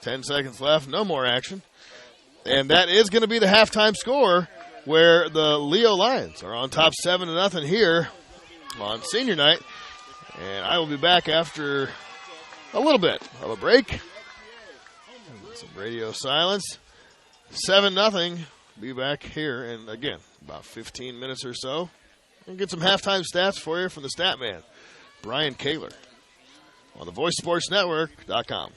10 seconds left, no more action. And that is going to be the halftime score where the Leo Lions are on top 7-0 here on Senior Night. And I will be back after a little bit of a break. Some radio silence. 7-0. Be back here in, again, about 15 minutes or so. And get some halftime stats for you from the stat man, Brian Kaler, on the VoiceSportsNetwork.com.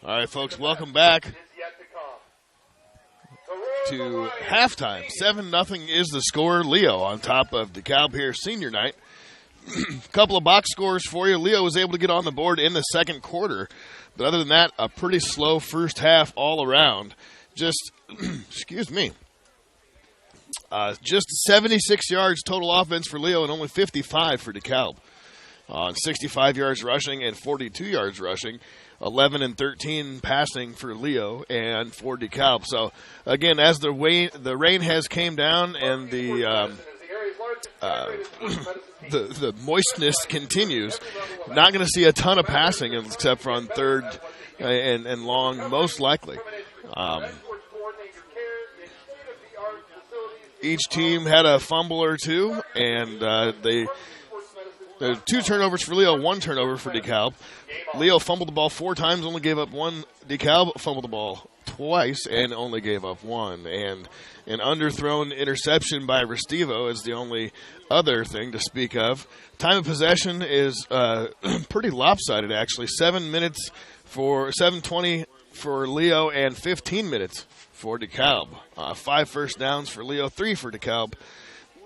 All right, folks, welcome back Is yet to come. to halftime. 7-0 is the score. Leo on top of DeKalb here senior night. Couple of box scores for you. Leo was able to get on the board in the second quarter. But other than that, a pretty slow first half all around. Just, excuse me, just 76 yards total offense for Leo and only 55 for DeKalb. On 65 yards rushing and 42 yards rushing. 11 and 13 passing for Leo and for DeKalb. So, again, as the rain has came down and the moistness continues, not going to see a ton of passing except for on third and long, most likely. Each team had a fumble or two, and there were 2 turnovers for Leo, 1 turnover for DeKalb. Leo fumbled the ball 4 times, only gave up 1. DeKalb fumbled the ball twice and only gave up 1. And an underthrown interception by Restivo is the only other thing to speak of. Time of possession is pretty lopsided, actually. 7:20 for Leo and 15 minutes for DeKalb. 5 first downs for Leo, 3 for DeKalb.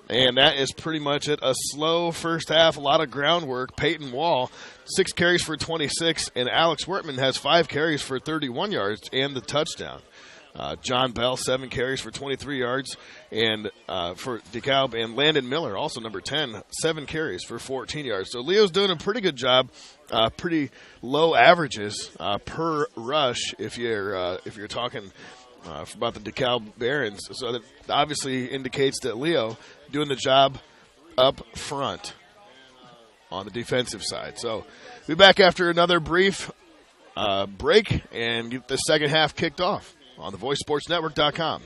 And that is pretty much it. A slow first half, a lot of groundwork. Peyton Wall, 6 carries for 26, and Alex Wertman has 5 carries for 31 yards and the touchdown. John Bell, 7 carries for 23 yards and for DeKalb, and Landon Miller, also number 10, 7 carries for 14 yards. So Leo's doing a pretty good job. Pretty low averages per rush if you're talking about the DeKalb Barons. So that obviously indicates that Leo doing the job up front on the defensive side. So we'll be back after another brief break and get the second half kicked off on the VoiceSportsNetwork.com.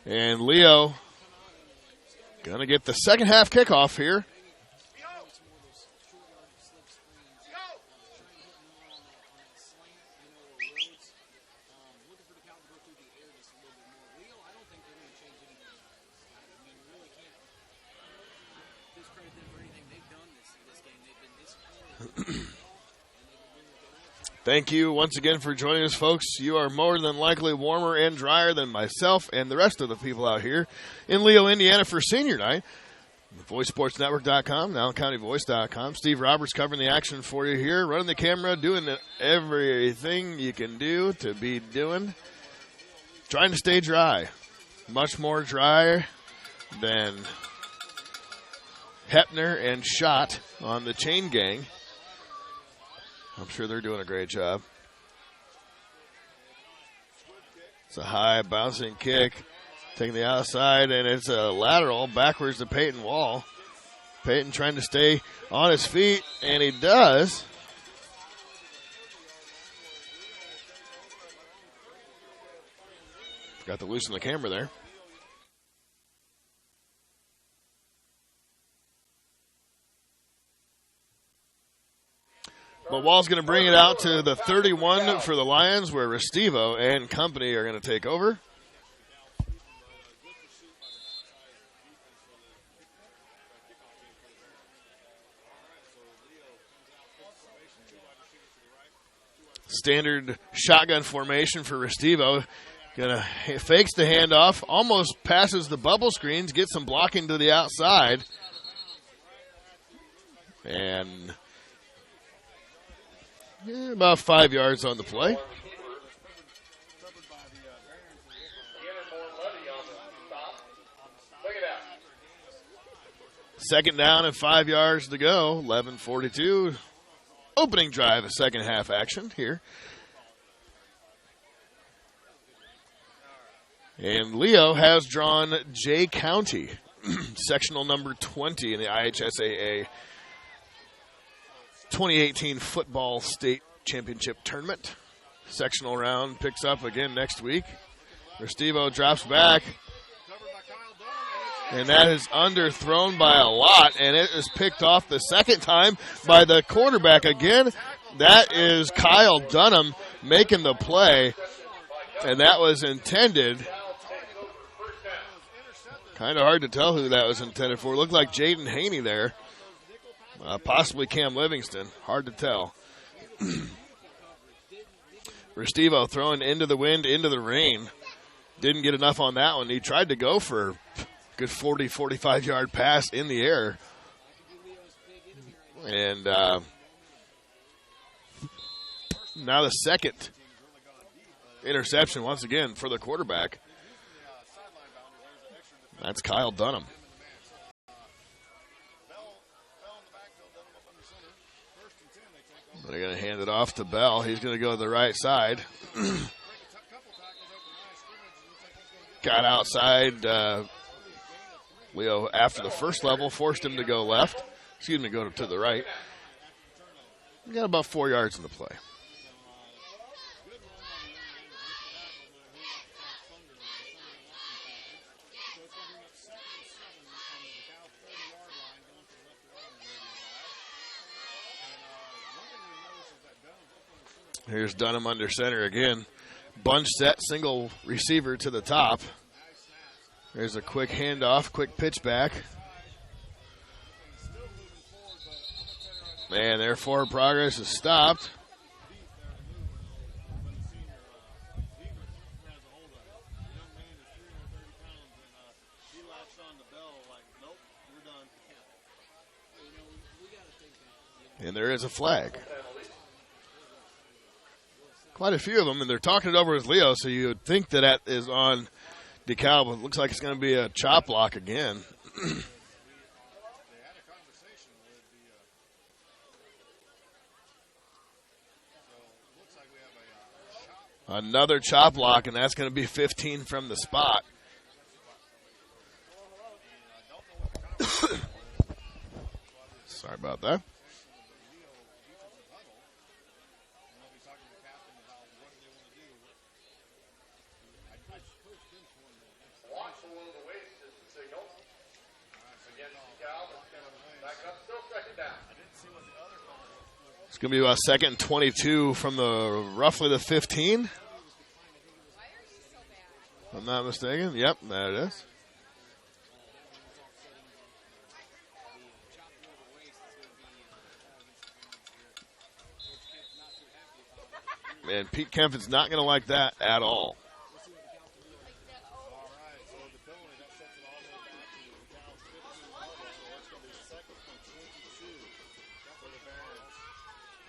And Leo going to get the second half kickoff here. Thank you once again for joining us, folks. You are more than likely warmer and drier than myself and the rest of the people out here in Leo, Indiana for senior night. VoiceSportsNetwork.com, AllenCountyVoice.com. Steve Roberts covering the action for you here, running the camera, doing everything you can do to be doing. Trying to stay dry. Much more dry than Hepner and Schott on the chain gang. I'm sure they're doing a great job. It's a high bouncing kick. Taking the outside, and it's a lateral backwards to Peyton Wall. Peyton trying to stay on his feet, and he does. Got to loosen the camera there. But Wall's going to bring it out to the 31 for the Lions, where Restivo and company are going to take over. Standard shotgun formation for Restivo. Fakes the handoff, almost passes the bubble screens, gets some blocking to the outside. And about 5 yards on the play. Second down and 5 yards to go. 11:42. Opening drive of second half action here. And Leo has drawn Jay County, sectional number 20 in the IHSAA 2018 football state championship tournament. Sectional round picks up again next week. Restivo drops back. And that is underthrown by a lot, and it is picked off the second time by the quarterback again. That is Kyle Dunham making the play, and that was intended. Kind of hard to tell who that was intended for. It looked like Jaden Haney there. Possibly Cam Livingston. Hard to tell. Restivo throwing into the wind, into the rain. Didn't get enough on that one. He tried to go for a good 40, 45-yard pass in the air. And now the second interception once again for the quarterback. That's Kyle Dunham. They're going to hand it off to Bell. He's going to go to the right side. Got outside. Leo, after the first level, forced him to go left. Excuse me, go to the right. Got about 4 yards in the play. Here's Dunham under center again. Bunch set, single receiver to the top. There's a quick handoff, quick pitch back. And their forward progress is stopped. And there is a flag. Quite a few of them, and they're talking it over with Leo, so you would think that is on Dekalb. It looks like it's going to be a chop block again. Another chop block, and that's going to be 15 from the spot. Sorry about that. It's going to be about second and 22 from roughly the 15. If I'm not mistaken. Yep, there it is. Man, Pete Kempfin's not going to like that at all.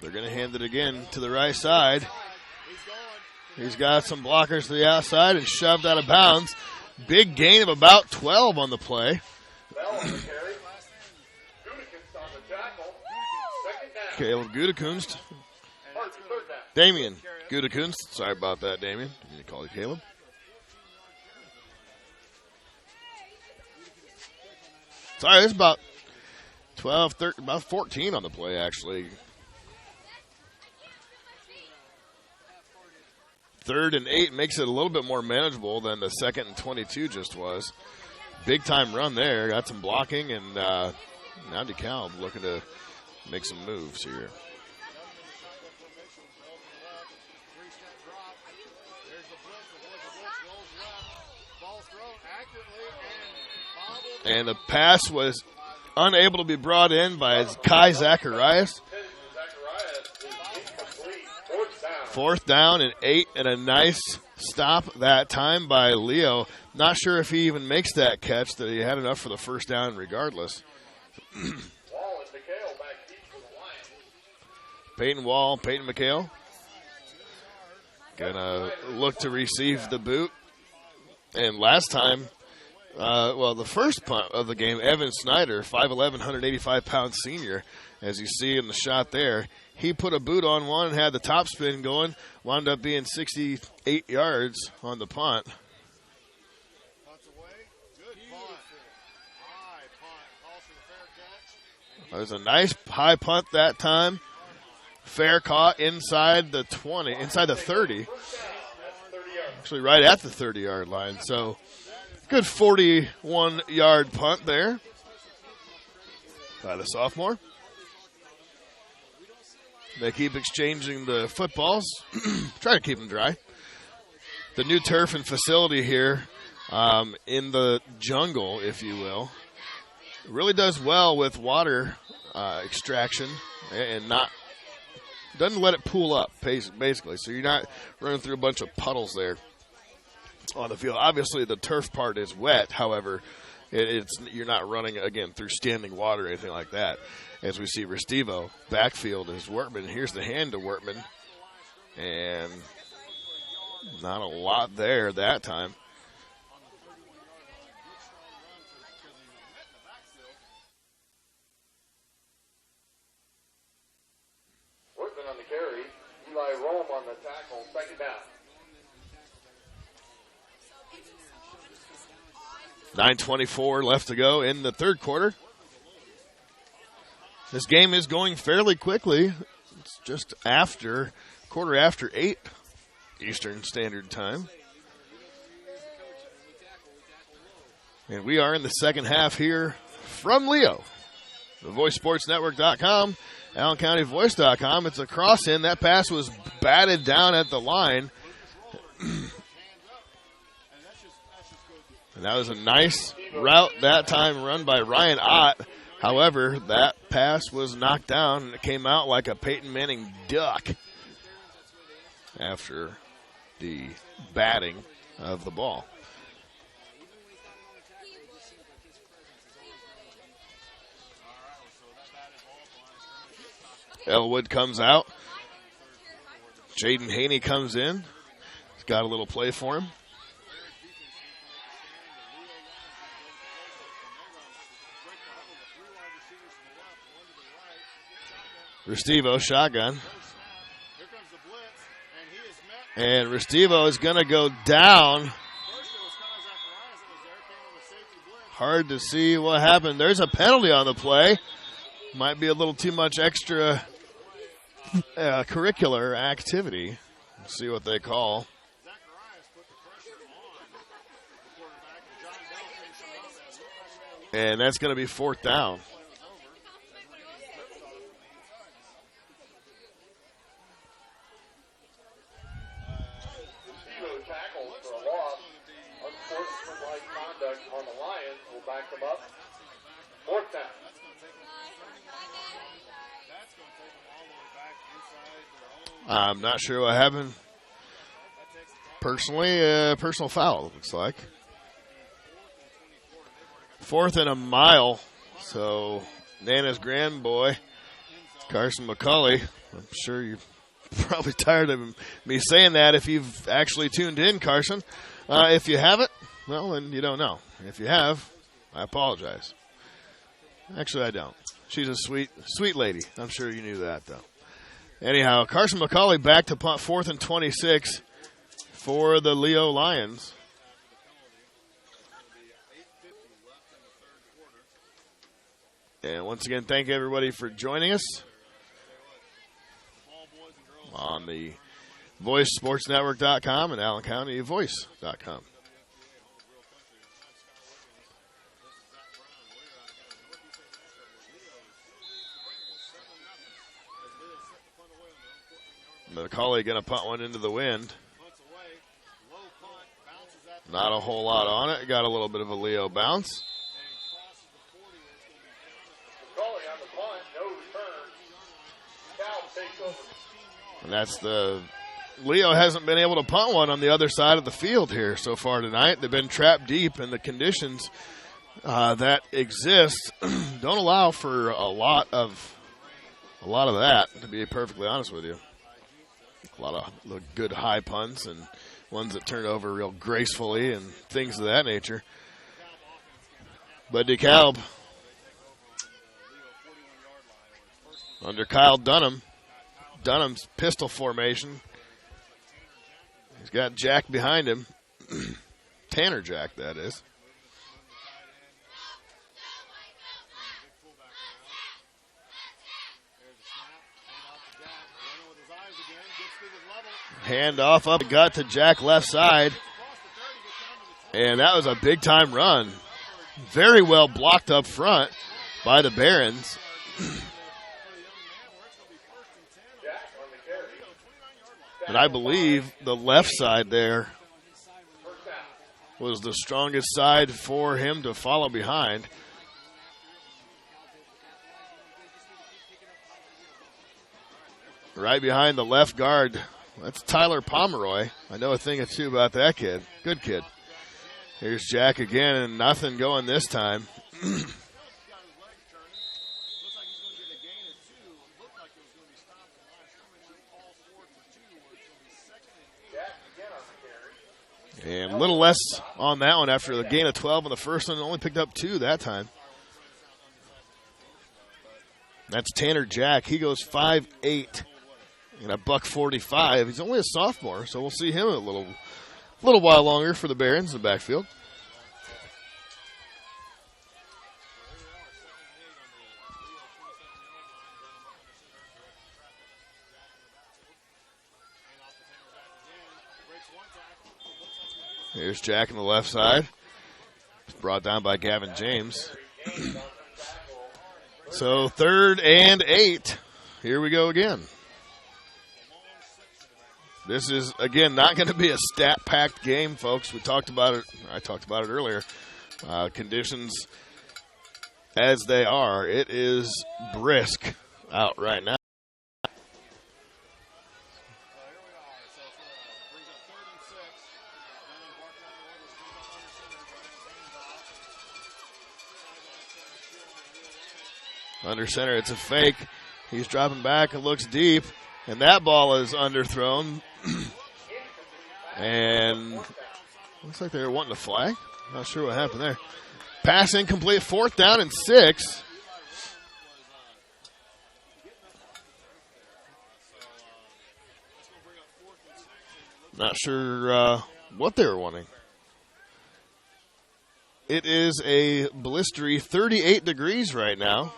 They're going to hand it again to the right side. He's got some blockers to the outside and shoved out of bounds. Big gain of about 12 on the play. Caleb Gutekunst. Damian Gutekunst. Sorry about that, Damian. I'm going to call you Caleb. Sorry, it's about 12, 13, about 14 on the play, actually. 3rd and 8 makes it a little bit more manageable than the 2nd and 22 just was. Big time run there. Got some blocking, and now Dekalb looking to make some moves here. And the pass was unable to be brought in by Kai Zacharias. 4th down and 8, and a nice stop that time by Leo. Not sure if he even makes that catch, that he had enough for the first down regardless. Peyton Wall, Peyton McHale. Gonna look to receive the boot. And last time, the first punt of the game, Evan Snyder, 5'11", 185-pound senior, as you see in the shot there. He put a boot on one and had the top spin going. Wound up being 68 yards on the punt. It was a nice high punt that time. Fair caught inside the 20, inside the 30. Actually, right at the 30-yard line. So, good 41-yard punt there by the sophomore. They keep exchanging the footballs. Try to keep them dry. The new turf and facility here in the jungle, if you will, really does well with water extraction and doesn't let it pool up, basically. So you're not running through a bunch of puddles there on the field. Obviously, the turf part is wet. However, you're not running, again, through standing water or anything like that. As we see Restivo, backfield is Wortman. Here's the hand to Wortman. And not a lot there that time. Wortman on the carry. Eli Rome on the tackle. Second down. 9:24 left to go in the third quarter. This game is going fairly quickly. It's just quarter after 8 Eastern Standard Time. And we are in the second half here from Leo. The VoiceSportsNetwork.com, AllenCountyVoice.com. It's a cross in. That pass was batted down at the line. And that was a nice route that time run by Ryan Ott. However, that pass was knocked down, and it came out like a Peyton Manning duck after the batting of the ball. Elwood comes out. Jaden Haney comes in. He's got a little play for him. Restivo, shotgun. And Restivo is going to go down. Hard to see what happened. There's a penalty on the play. Might be a little too much extra curricular activity. Let's see what they call. And that's going to be fourth down. On the Lions will back them up. Fourth down. I'm not sure what happened. Personally, personal foul, it looks like. 4th and a mile. So, Nana's grand boy, Carson McCulley. I'm sure you're probably tired of me saying that if you've actually tuned in, Carson. If you haven't, well, then you don't know. If you have, I apologize. Actually, I don't. She's a sweet lady. I'm sure you knew that, though. Anyhow, Carson McCauley back to punt 4th and 26 for the Leo Lions. And once again, thank everybody for joining us on the VoiceSportsNetwork.com and AllenCountyVoice.com. McCauley going to punt one into the wind. Not a whole lot on it. Got a little bit of a Leo bounce. McCauley on the punt, no return. Dekalb takes over. And that's the Leo hasn't been able to punt one on the other side of the field here so far tonight. They've been trapped deep, and the conditions that exist don't allow for a lot of that, to be perfectly honest with you. A lot of good high punts and ones that turn over real gracefully and things of that nature. But Dekalb, under Kyle Dunham, Dunham's pistol formation. He's got Jack behind him. Tanner Jack, that is. Hand off up the gut to Jack left side. And that was a big-time run. Very well blocked up front by the Barons. And I believe the left side there was the strongest side for him to follow behind. Right behind the left guard, that's Tyler Pomeroy. I know a thing or two about that kid. Good kid. Here's Jack again, and nothing going this time. And a little less on that one after the gain of 12 on the first one. Only picked up 2 that time. That's Tanner Jack. He goes 5'8" and a $145. He's only a sophomore, so we'll see him a little while longer for the Barons in the backfield. Here's Jack on the left side. It's brought down by Gavin James. So 3rd and 8. Here we go again. This is, again, not going to be a stat-packed game, folks. We talked about it. I talked about it earlier. Conditions as they are. It is brisk out right now. Under center, it's a fake. He's dropping back. It looks deep. And that ball is underthrown. And looks like they were wanting a flag. Not sure what happened there. Pass incomplete. 4th down and 6. Not sure what they were wanting. It is a blistery 38 degrees right now.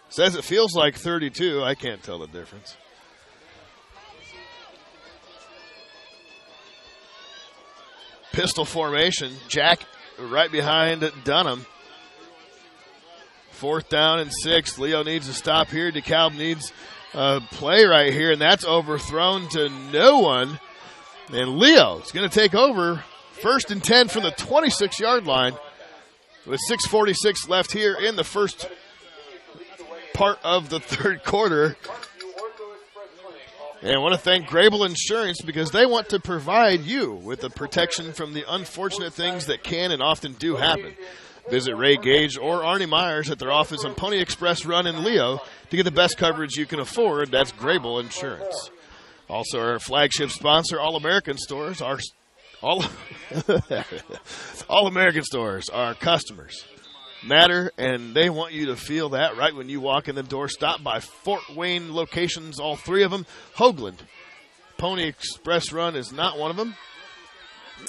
Says it feels like 32. I can't tell the difference. Pistol formation. Jack right behind Dunham. 4th down and 6. Leo needs to stop here. Dekalb needs a play right here, and that's overthrown to no one. And Leo is going to take over. 1st and 10 from the 26-yard line with 6:46 left here in the first part of the 3rd quarter. And I want to thank Grable Insurance because they want to provide you with the protection from the unfortunate things that can and often do happen. Visit Ray Gage or Arnie Myers at their office on Pony Express Run in Leo to get the best coverage you can afford. That's Grable Insurance. Also, our flagship sponsor, All American Stores, All American Stores, our customers matter, and they want you to feel that right when you walk in the door. Stop by Fort Wayne locations, all 3 of them. Hoagland, Pony Express Run is not one of them,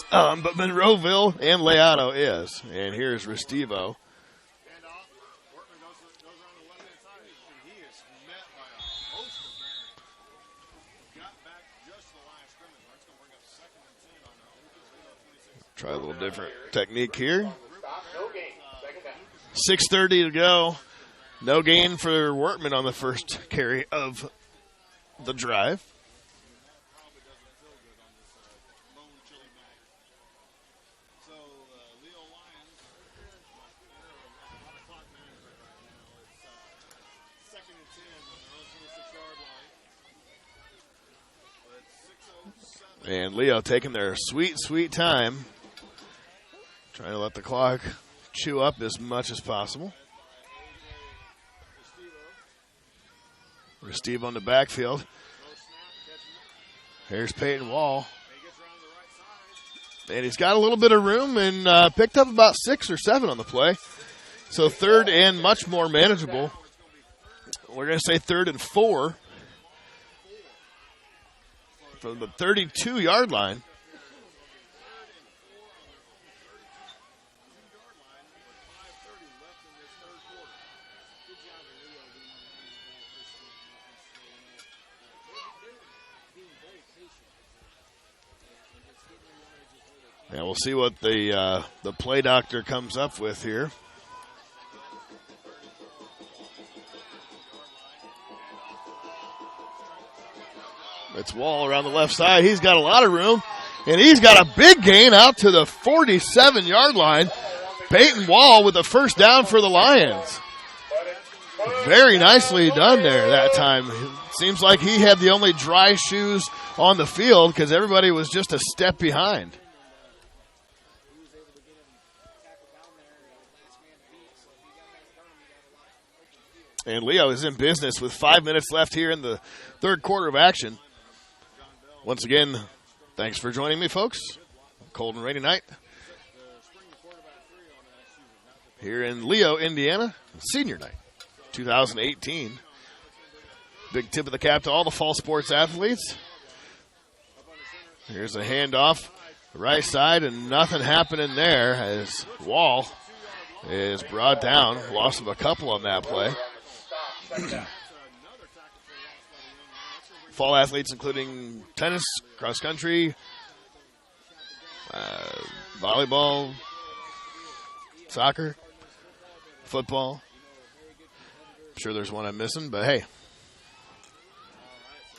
but Monroeville and Leato is. And here's Restivo. Try a little different technique here. 6:30 to go. No gain for Wortman on the first carry of the drive. And Leo taking their sweet, sweet time. Trying to let the clock chew up as much as possible. Steve on the backfield. Here's Peyton Wall. And he's got a little bit of room and picked up about 6 or 7 on the play. So 3rd and much more manageable. We're going to say 3rd and 4 from the 32-yard line. And we'll see what the play doctor comes up with here. It's Wall around the left side. He's got a lot of room, and he's got a big gain out to the 47-yard line. Peyton Wall with the first down for the Lions. Very nicely done there that time. Seems like he had the only dry shoes on the field because everybody was just a step behind. And Leo is in business with 5 minutes left here in the third quarter of action. Once again, thanks for joining me, folks. Cold and rainy night here in Leo, Indiana. Senior night, 2018. Big tip of the cap to all the fall sports athletes. Here's a handoff, right side, and nothing happening there as Wall is brought down. Loss of a couple on that play. Fall athletes including tennis, cross country, volleyball, soccer, football. I'm sure there's one I'm missing, but hey.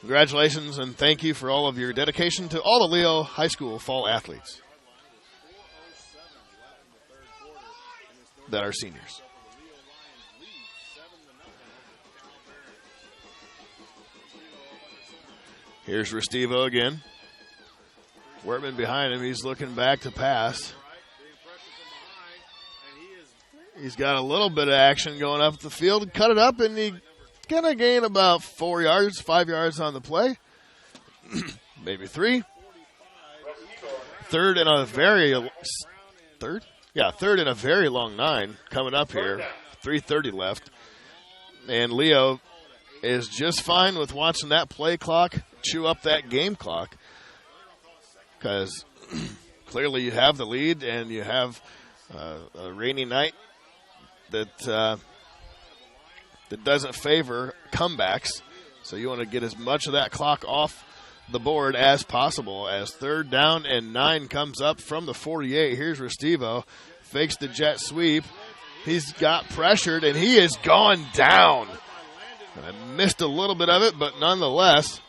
Congratulations and thank you for all of your dedication to all the Leo High School fall athletes that are seniors. Here's Restivo again. Wortman behind him. He's looking back to pass. He's got a little bit of action going up the field. Cut it up, and he's going to gain about 4 yards, 5 yards on the play. Maybe 3. Third and a very long 9 coming up here. 3:30 left. And Leo is just fine with watching that play clock chew up that game clock because clearly you have the lead and you have a rainy night that doesn't favor comebacks. So you want to get as much of that clock off the board as possible as 3rd down and 9 comes up from the 48. Here's Restivo. Fakes the jet sweep. He's got pressured, and he is gone down. I missed a little bit of it, but nonetheless,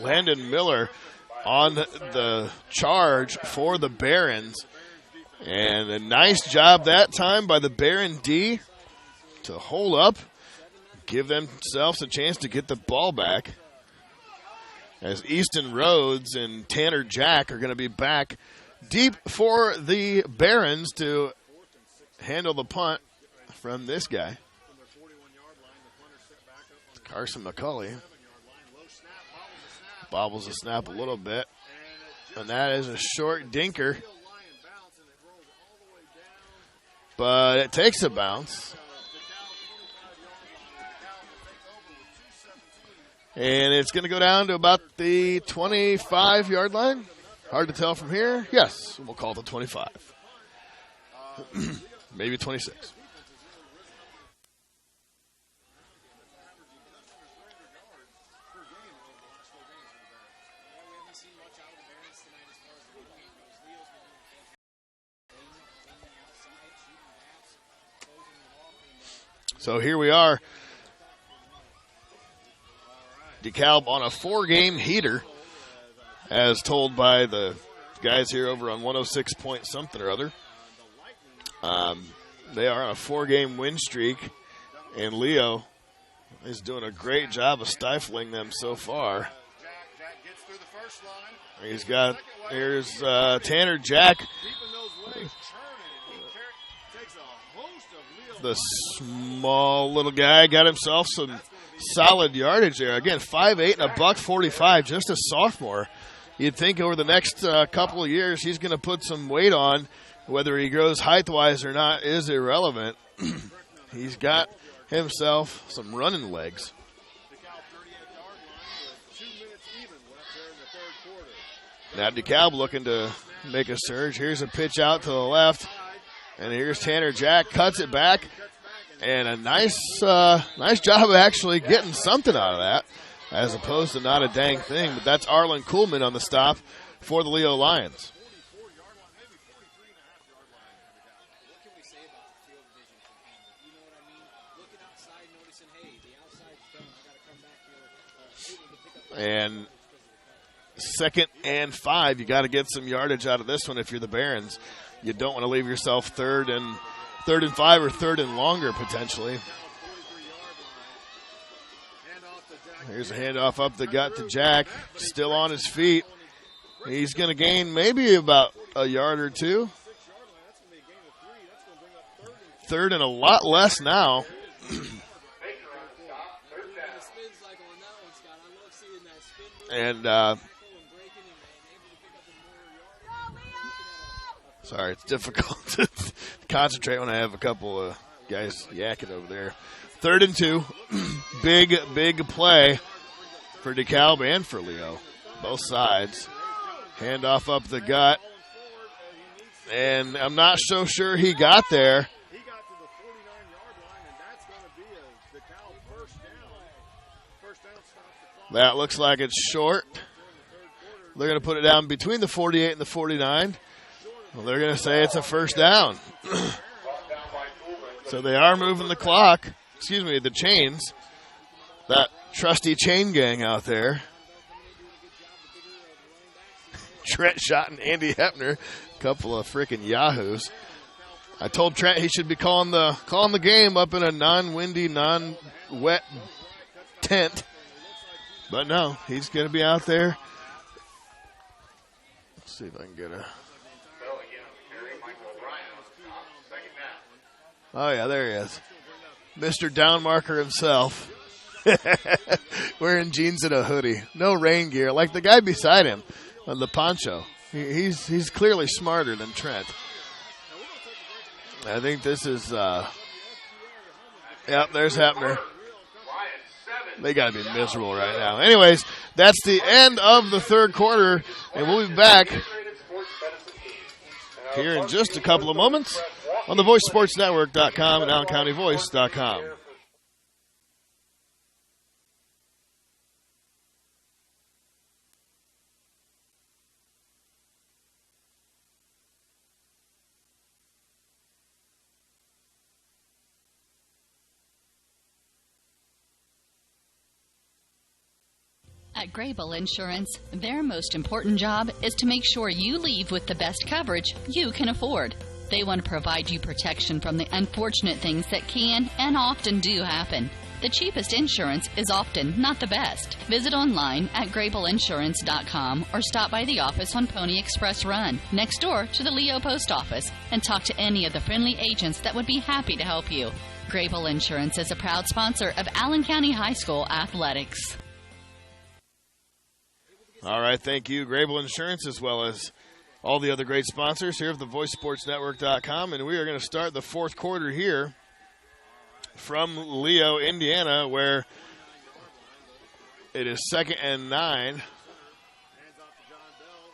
Landon Miller on the charge for the Barons. And a nice job that time by the Baron D to hold up, give themselves a chance to get the ball back. As Easton Rhodes and Tanner Jack are going to be back deep for the Barons to handle the punt from this guy. Carson McCulley bobbles the snap a little bit, and that is a short dinker, but it takes a bounce, and it's going to go down to about the 25-yard line. Hard to tell from here. Yes, we'll call it the 25. Maybe 26. So here we are. Dekalb on a 4-game heater, as told by the guys here over on 106 point something or other. They are on a 4-game win streak, and Leo is doing a great job of stifling them so far. Here's Tanner Jack. The small little guy got himself some solid yardage there. Again, 5'8" and a $145, just a sophomore. You'd think over the next couple of years he's going to put some weight on. Whether he grows height-wise or not is irrelevant. He's got himself some running legs. Now Dekalb looking to make a surge. Here's a pitch out to the left. And here's Tanner Jack, cuts it back, and a nice job of actually getting something out of that, as opposed to not a dang thing. But that's Arlen Kuhlman on the stop for the Leo Lions. And 2nd and 5. You got to get some yardage out of this one if you're the Barons. You don't want to leave yourself 3rd and 5 or 3rd and longer potentially. Here's a handoff up the gut to Jack. Still on his feet. He's going to gain maybe about a yard or two. 3rd and a lot less now. And, sorry, it's difficult to concentrate when I have a couple of guys yakking over there. 3rd and 2. Big play for Dekalb and for Leo. Both sides. Handoff up the gut. And I'm not so sure he got there. He got to the 49-yard line, and that's going to be a Dekalb first down. First down stops the clock. That looks like it's short. They're going to put it down between the 48 and the 49. Well, they're going to say it's a first down. So they are moving the clock. Excuse me, the chains. That trusty chain gang out there. Trent Schott and Andy Hepner, a couple of freaking yahoos. I told Trent he should be calling the game up in a non-windy, non-wet tent. But no, he's going to be out there. Let's see if I can get a... Oh, yeah, there he is. Mr. Downmarker himself. Wearing jeans and a hoodie. No rain gear. Like the guy beside him on the poncho. He's clearly smarter than Trent. I think this is... Yep, there's Hepner. They got to be miserable right now. Anyways, that's the end of the 3rd quarter, and we'll be back here in just a couple of moments on the VoiceSportsNetwork.com and AllenCountyVoice.com. At Grable Insurance, their most important job is to make sure you leave with the best coverage you can afford. They want to provide you protection from the unfortunate things that can and often do happen. The cheapest insurance is often not the best. Visit online at GrableInsurance.com or stop by the office on Pony Express Run, next door to the Leo Post Office, and talk to any of the friendly agents that would be happy to help you. Grable Insurance is a proud sponsor of Allen County High School athletics. All right, thank you, Grable Insurance, as well as all the other great sponsors here of the VoiceSportsNetwork.com. And we are going to start the 4th quarter here from Leo, Indiana, where it is 2nd and 9.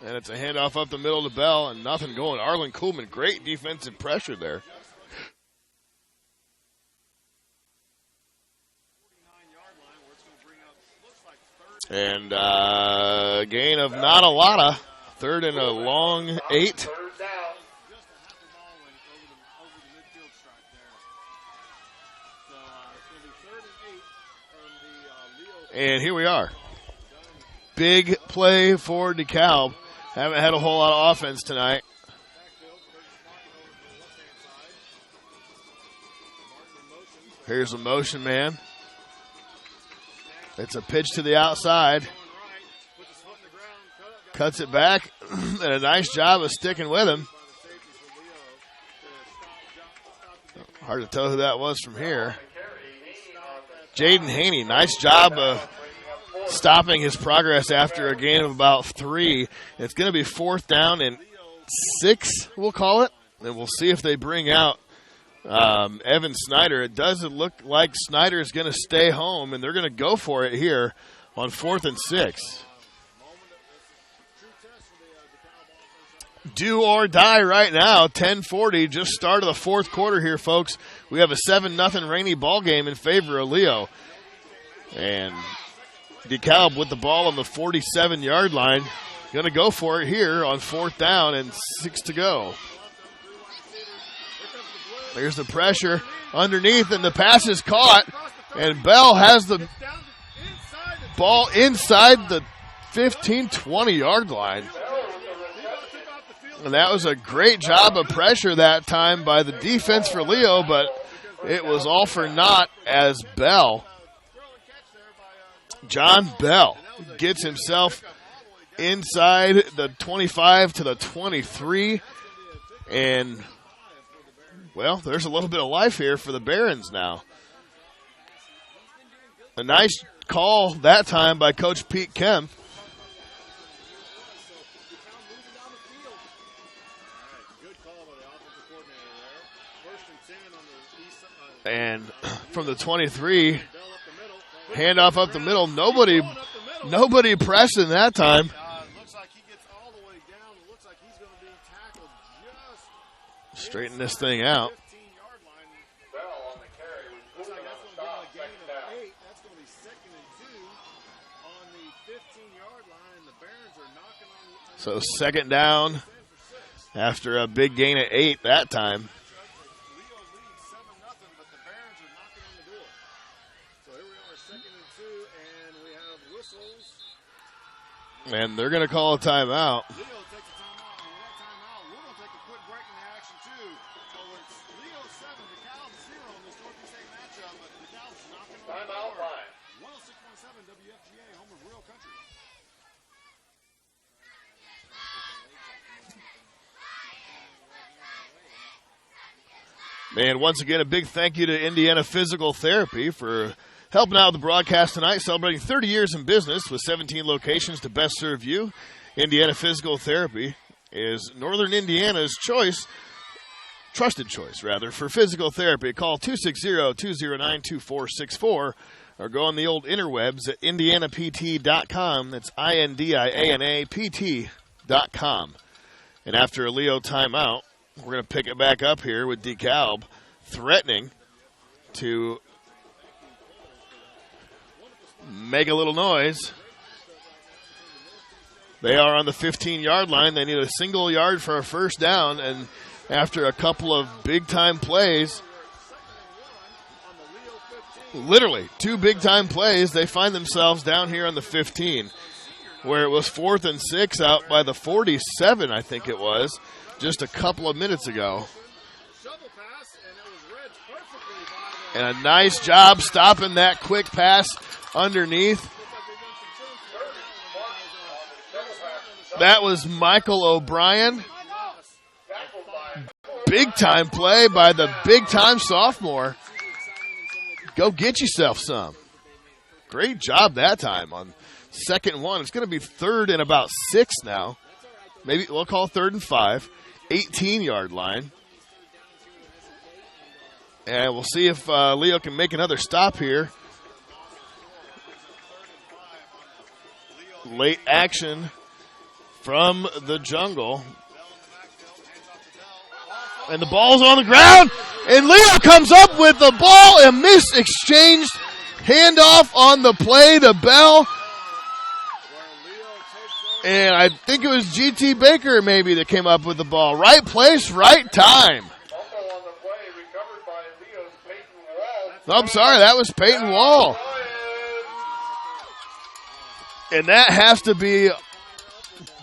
And it's a handoff up the middle to Bell, and nothing going. Arlen Kuhlman, great defensive pressure there. And gain of not a lot. 3rd and a long 8. And here we are. Big play for Dekalb. Haven't had a whole lot of offense tonight. Here's a motion man. It's a pitch to the outside. Cuts it back. And a nice job of sticking with him. Hard to tell who that was from here. Jaden Haney, nice job of stopping his progress after a gain of about 3. It's going to be 4th down and 6, we'll call it. And we'll see if they bring out Evan Snyder. It doesn't look like Snyder is going to stay home, and they're going to go for it here on 4th and 6. Do or die right now. 10:40, just start of the 4th quarter here, folks. We have a 7-0 rainy ball game in favor of Leo. And Dekalb with the ball on the 47-yard line. Going to go for it here on 4th down and 6 to go. There's the pressure underneath, and the pass is caught. And Bell has the ball inside the 15, 20-yard line. And that was a great job of pressure that time by the defense for Leo, but it was all for naught as Bell, John Bell, gets himself inside the 25 to the 23. And, well, there's a little bit of life here for the Barons now. A nice call that time by Coach Pete Kemp. And from the 23, handoff up the middle. Nobody pressing that time. Looks like he gets all the way down. It looks like he's going to be tackled just straighten this thing out. 15-yard line. Bell on the carry. Looks like that's going to be a gain of 8. That's going to be 2nd and 2 on the 15-yard line. And the Barons are knocking on. So 2nd down after a big gain of 8 that time. Leo leads 7-0, but the Barons are knocking on the door. So here we are, 2nd and 2, and we have whistles. And they're going to call a timeout. Leo takes a timeout, and with that timeout, we're going to take a quick break in the action, too. So it's Leo 7, Dekalb 0 in this Northeast State matchup, but Dekalb's knocking on the Timeout door. line. 106.7 WFGA, home of real country. And once again, a big thank you to Indiana Physical Therapy for helping out with the broadcast tonight, celebrating 30 years in business with 17 locations to best serve you. Indiana Physical Therapy is Northern Indiana's trusted choice, for physical therapy. Call 260-209-2464 or go on the old interwebs at indianapt.com. That's INDIANAPT.com. And after a Leo timeout, we're going to pick it back up here with Dekalb threatening to make a little noise. They are on the 15-yard line. They need a single yard for a first down, and after a couple of big-time plays, literally 2 big-time plays, they find themselves down here on the 15, where it was 4th and 6 out by the 47, I think it was, just a couple of minutes ago. And a nice job stopping that quick pass underneath. That was Michael O'Brien. Big-time play by the big-time sophomore. Go get yourself some. Great job that time on 2nd and 1. It's going to be 3rd and about 6 now. Maybe we'll call 3rd and 5. 18-yard line. And we'll see if Leo can make another stop here. Late action from the jungle. And the ball's on the ground. And Leo comes up with the ball. A mis-exchanged handoff on the play to Bell. And I think it was G.T. Baker maybe that came up with the ball. Right place, right time. Fumble on the play, recovered by Leo's Peyton Wall. I'm sorry, that was Peyton Wall. And that has to be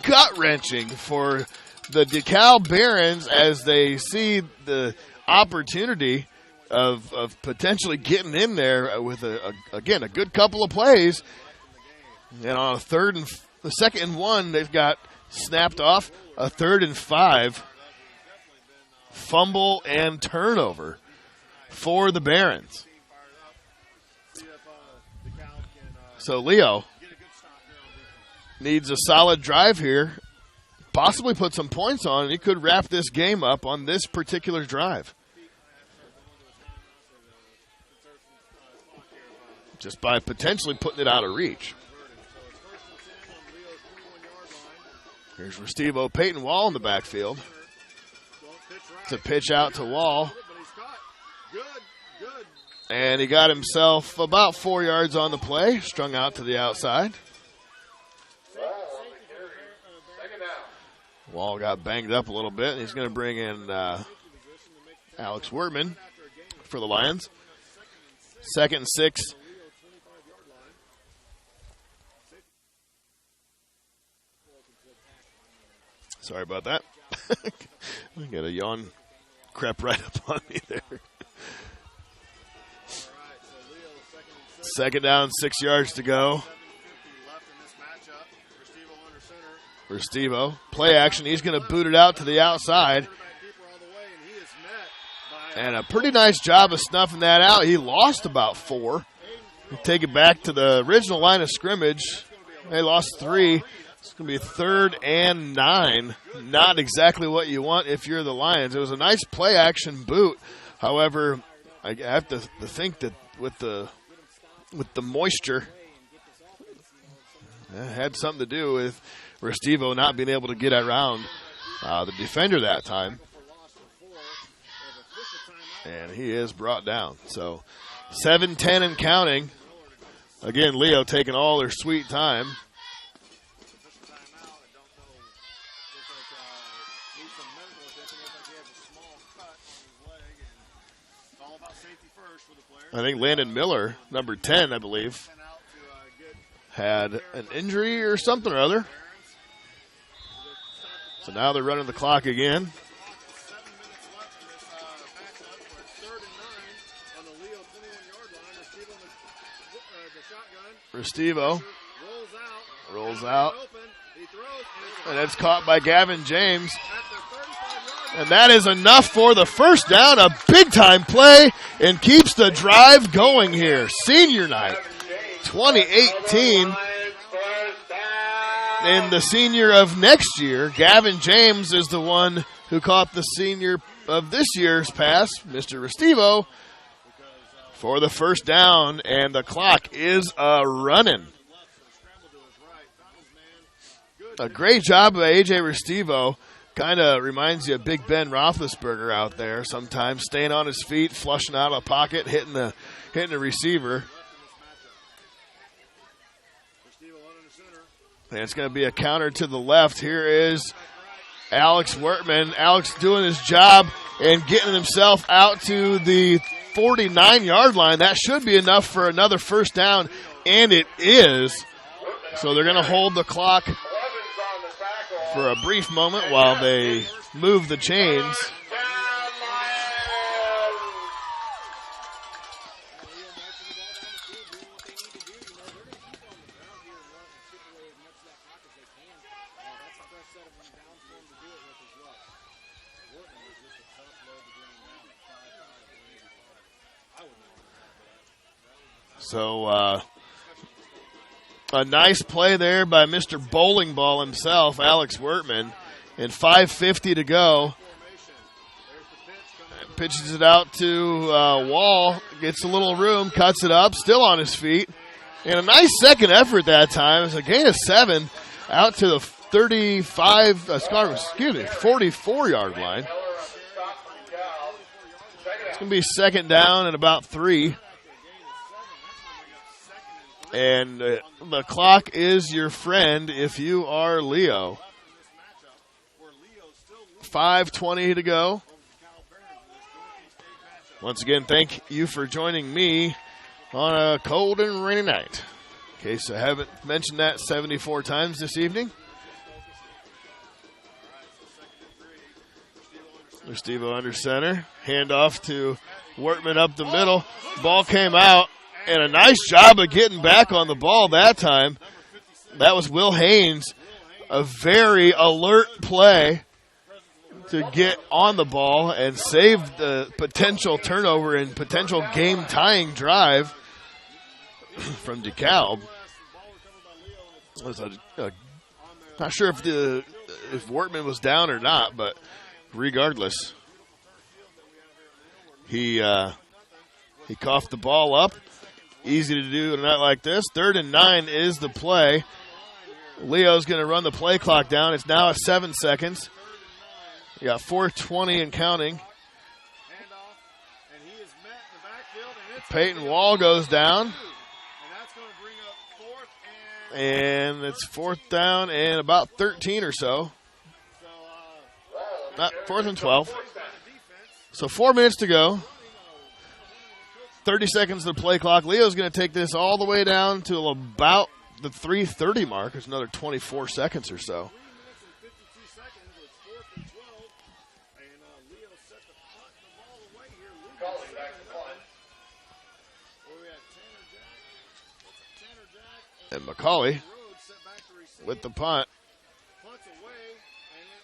gut-wrenching for the Dekalb Barons as they see the opportunity of potentially getting in there with, a good couple of plays. And on a 2nd and 1, they've got snapped off. A 3rd and 5. Fumble and turnover for the Barons. So Leo needs a solid drive here. Possibly put some points on, and he could wrap this game up on this particular drive. Just by potentially putting it out of reach. Here's Restivo Peyton Wall in the backfield. It's a pitch out to Wall. And he got himself about 4 yards on the play, strung out to the outside. Wall got banged up a little bit, and he's going to bring in Alex Wordman for the Lions. 2nd and 6. Sorry about that. I got a yawn crept right up on me there. Second down, 6 yards to go. Restivo. Play action. He's going to boot it out to the outside. And a pretty nice job of snuffing that out. He lost about 4. You take it back to the original line of scrimmage. They lost 3. It's going to be 3rd and 9. Not exactly what you want if you're the Lions. It was a nice play action boot. However, I have to think that with the moisture, it had something to do with Restivo not being able to get around the defender that time. And he is brought down. So 7-10 and counting. Again, Leo taking all their sweet time. I think Landon Miller, number 10, I believe, had an injury or something or other. So now they're running the clock again. Restivo rolls out. And it's caught by Gavin James. And that is enough for the first down. A big-time play and keeps the drive going here. Senior night, 2018. And the senior of next year, Gavin James, is the one who caught the senior of this year's pass, Mr. Restivo, for the first down. And the clock is running. A great job by A.J. Restivo. Kind of reminds you of Big Ben Roethlisberger out there sometimes, staying on his feet, flushing out of the pocket, hitting the receiver. And it's going to be a counter to the left. Here is Alex Wertman. Alex doing his job and getting himself out to the 49-yard line. That should be enough for another first down, and it is. So they're going to hold the clock for a brief moment while they move the chains. So, a nice play there by Mr. Bowling Ball himself, Alex Wertman, and 5:50 to go. Pitches it out to Wall, gets a little room, cuts it up, still on his feet. And a nice second effort that time. It's a gain of 7 out to the 44-yard line. It's going to be second down and about 3. And the clock is your friend if you are Leo. 5:20 to go. Once again, thank you for joining me on a cold and rainy night. In case I haven't mentioned that 74 times this evening. Restivo under center. Handoff to Wertman up the middle. Ball came out. And a nice job of getting back on the ball that time. That was Will Haynes. A very alert play to get on the ball and save the potential turnover and potential game-tying drive from Dekalb. Not sure if Wertman was down or not, but regardless, he coughed the ball up. Easy to do in a night like this. 3rd and 9 is the play. Leo's going to run the play clock down. It's now at 7 seconds. You got 4:20 and counting. Peyton Wall goes down. And it's 4th down and about 13 or so. Not 4th and 12. So 4 minutes to go. 30 seconds to the play clock. Leo's going to take this all the way down to about the 3:30 mark. There's another 24 seconds or so. And McCauley with the punt. Punts away, and it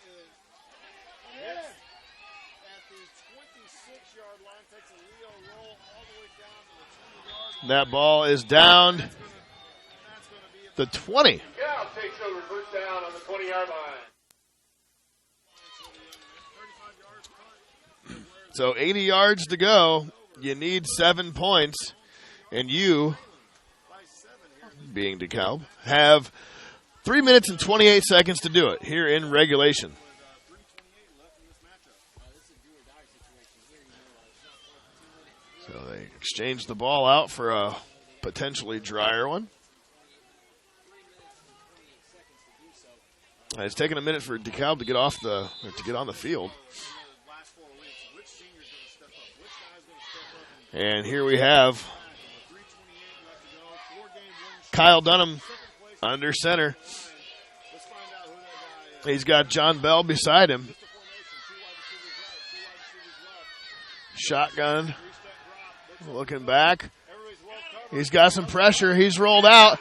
hits at the 26-yard line. Takes a Leo roll all the way down to the 20-yard line. That ball is down the 20. Cal takes over first down on the 20-yard line. So 80 yards to go. You need 7 points. And you, being DeKalb, have 3 minutes and 28 seconds to do it here in regulation. So they exchange the ball out for a potentially drier one. It's taken a minute for DeKalb to get on the field. And here we have Kyle Dunham under center. He's got John Bell beside him. Shotgun. Looking back. He's got some pressure. He's rolled out.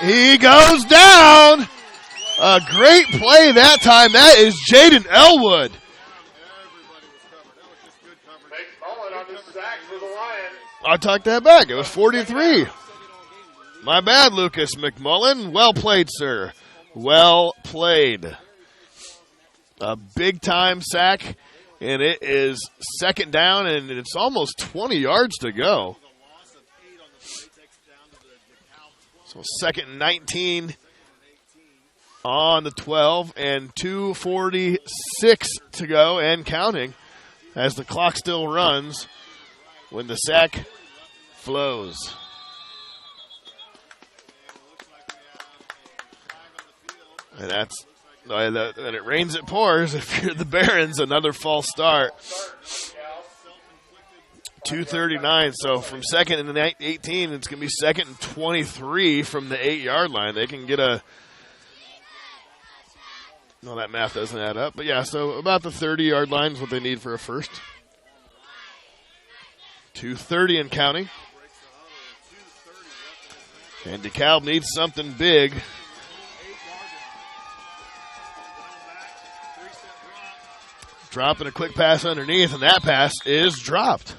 He goes down. A great play that time. That is Jaden Elwood. I took that back. It was 43. My bad, Lucas McMullen. Well played, sir. Well played. A big-time sack, and it is second down, and it's almost 20 yards to go. So second and 19 on the 12, and 2:46 to go and counting as the clock still runs when the sack flows. And and it rains, it pours. If you're the Barons, another false start. 2:39. So from second and 18, it's going to be second and 23 from the 8-yard line. They can get a. No, that math doesn't add up. But yeah, so about the 30-yard line is what they need for a first. 2:30 and counting. And DeKalb needs something big. Dropping a quick pass underneath, and that pass is dropped.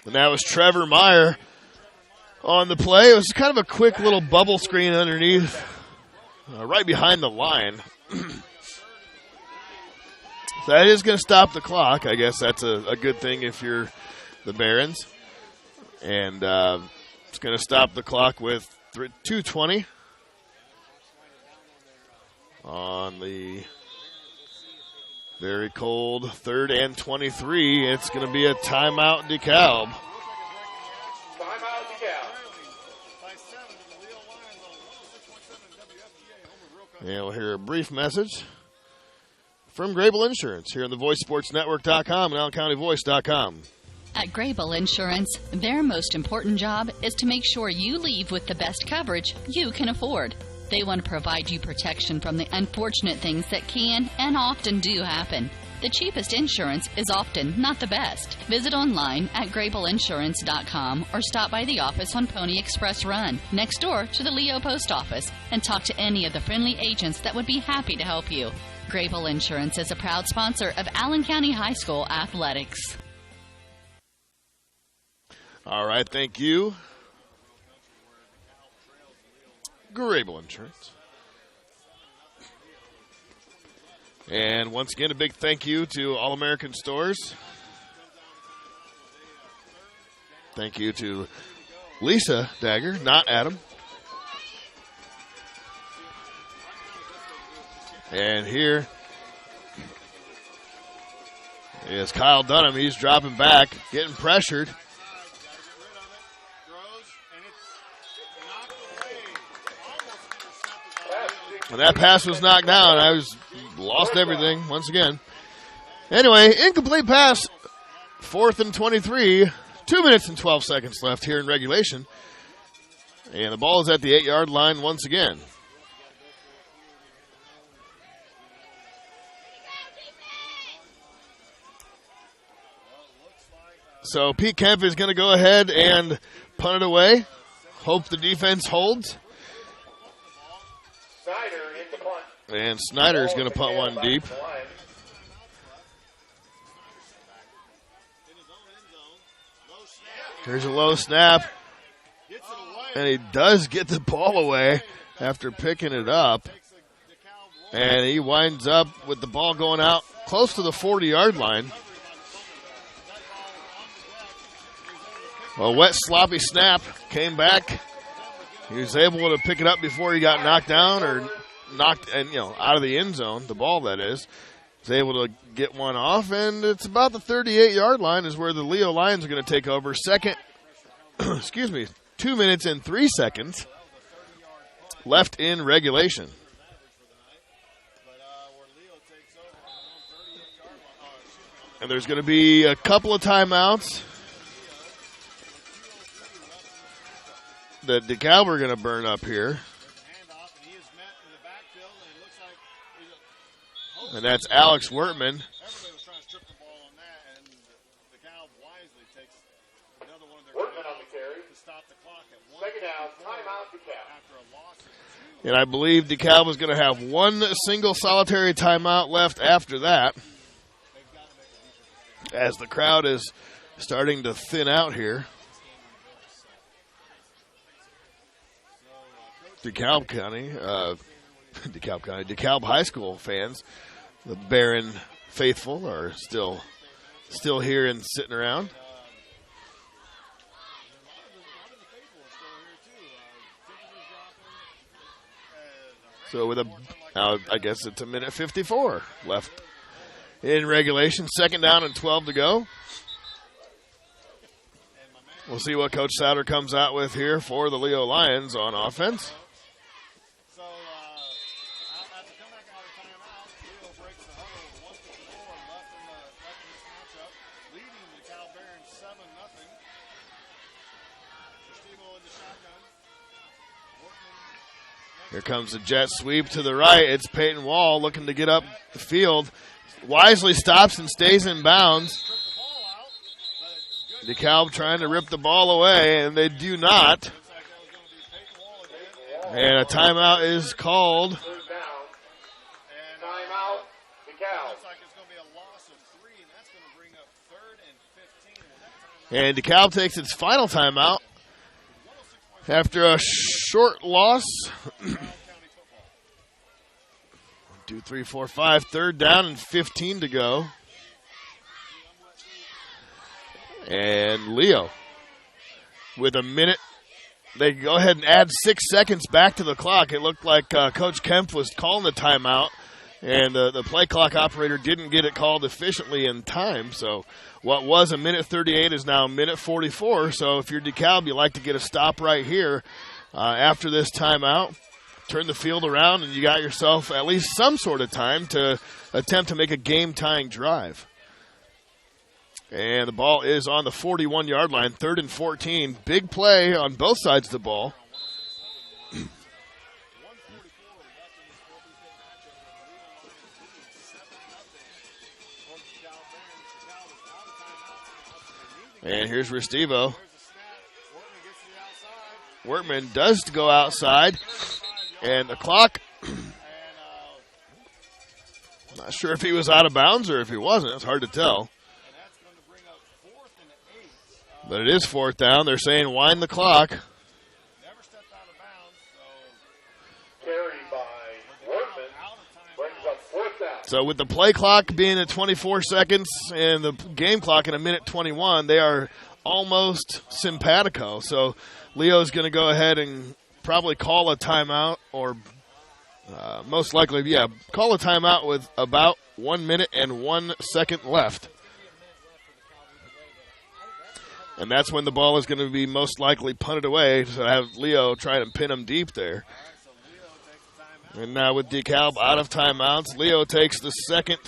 And that was Trevor Meyer on the play. It was kind of a quick little bubble screen underneath, right behind the line. So that is going to stop the clock. I guess that's a good thing if you're the Barons. And it's going to stop the clock with 2:20 on the very cold 3rd and 23. It's going to be a timeout, DeKalb. Timeout, DeKalb. And we'll hear a brief message from Grable Insurance here on the VoiceSportsNetwork.com and AllenCountyVoice.com. At Grable Insurance, their most important job is to make sure you leave with the best coverage you can afford. They want to provide you protection from the unfortunate things that can and often do happen. The cheapest insurance is often not the best. Visit online at GrableInsurance.com or stop by the office on Pony Express Run, next door to the Leo Post Office, and talk to any of the friendly agents that would be happy to help you. Grable Insurance is a proud sponsor of Allen County High School athletics. All right, thank you, Grable Insurance. And once again, a big thank you to All American Stores. Thank you to Lisa Dagger, not Adam. And here is Kyle Dunham. He's dropping back, getting pressured. And that pass was knocked down. I lost everything once again. Anyway, incomplete pass. 4th and 23. 2 minutes and 12 seconds left here in regulation. And the ball is at the 8-yard line once again. So Pete Kemp is going to go ahead and punt it away. hope the defense holds. Snyder in the punt. And Snyder's going to punt one deep. Here's a low snap. And he does get the ball away after picking it up. And he winds up with the ball going out close to the 40-yard line. A wet, sloppy snap came back. He was able to pick it up before he got knocked down or knocked and out of the end zone, the ball that is. He's able to get one off, and it's about the 38-yard line is where the Leo Lions are going to take over. Second, 2 minutes and 3 seconds left in regulation. And there's going to be a couple of timeouts that Dekalb are going to burn up here. And that's Alex Wertman. Everybody was trying to strip the ball on that, and Dekalb wisely takes another one of their Wertman on the carry. to stop the clock at 1. Second down, timeout, Dekalb. After a loss of 2. And I believe Dekalb is going to have one single solitary timeout left after that, as the crowd is starting to thin out here. DeKalb High School fans, the Barron faithful, are still here and sitting around. So with I guess it's a minute 54 left in regulation. Second down and 12 to go. We'll see what Coach Souter comes out with here for the Leo Lions on offense. So, after coming back out of timeout, Leo breaks the huddle with 1:54 left in this matchup, leading the Cal Barons 7-0. Steve-O in the shotgun. Here comes the jet sweep to the right. It's Peyton Wall looking to get up the field. Wisely stops and stays in bounds. DeKalb trying to rip the ball away, and they do not. And a timeout is called. Third down. Timeout, Dekalb. Looks like it's going to be a loss of 3, and that's going to bring up 3rd and 15. And DeKalb takes its final timeout after a short loss. 1, 2, 3, 4, 5. Third down and 15 to go. And Leo with a minute. They go ahead and add 6 seconds back to the clock. It looked like Coach Kemp was calling the timeout, and the play clock operator didn't get it called efficiently in time. So what was a minute 38 is now a minute 44. So if you're DeKalb, you like to get a stop right here after this timeout. Turn the field around, and you got yourself at least some sort of time to attempt to make a game-tying drive. And the ball is on the 41-yard line, 3rd and 14. Big play on both sides of the ball. And here's Restivo. Wortman does go outside. And the clock, not sure if he was out of bounds or if he wasn't. It's hard to tell. But it is 4th down. They're saying wind the clock. Carried by Wortman. Brings up 4th down. So with the play clock being at 24 seconds and the game clock in a minute 21, they are almost simpatico. So Leo's going to go ahead and probably call a timeout, or most likely, call a timeout with about 1 minute and 1 second left. And that's when the ball is going to be most likely punted away to have Leo try and pin him deep there. And now with DeKalb out of timeouts, Leo takes the second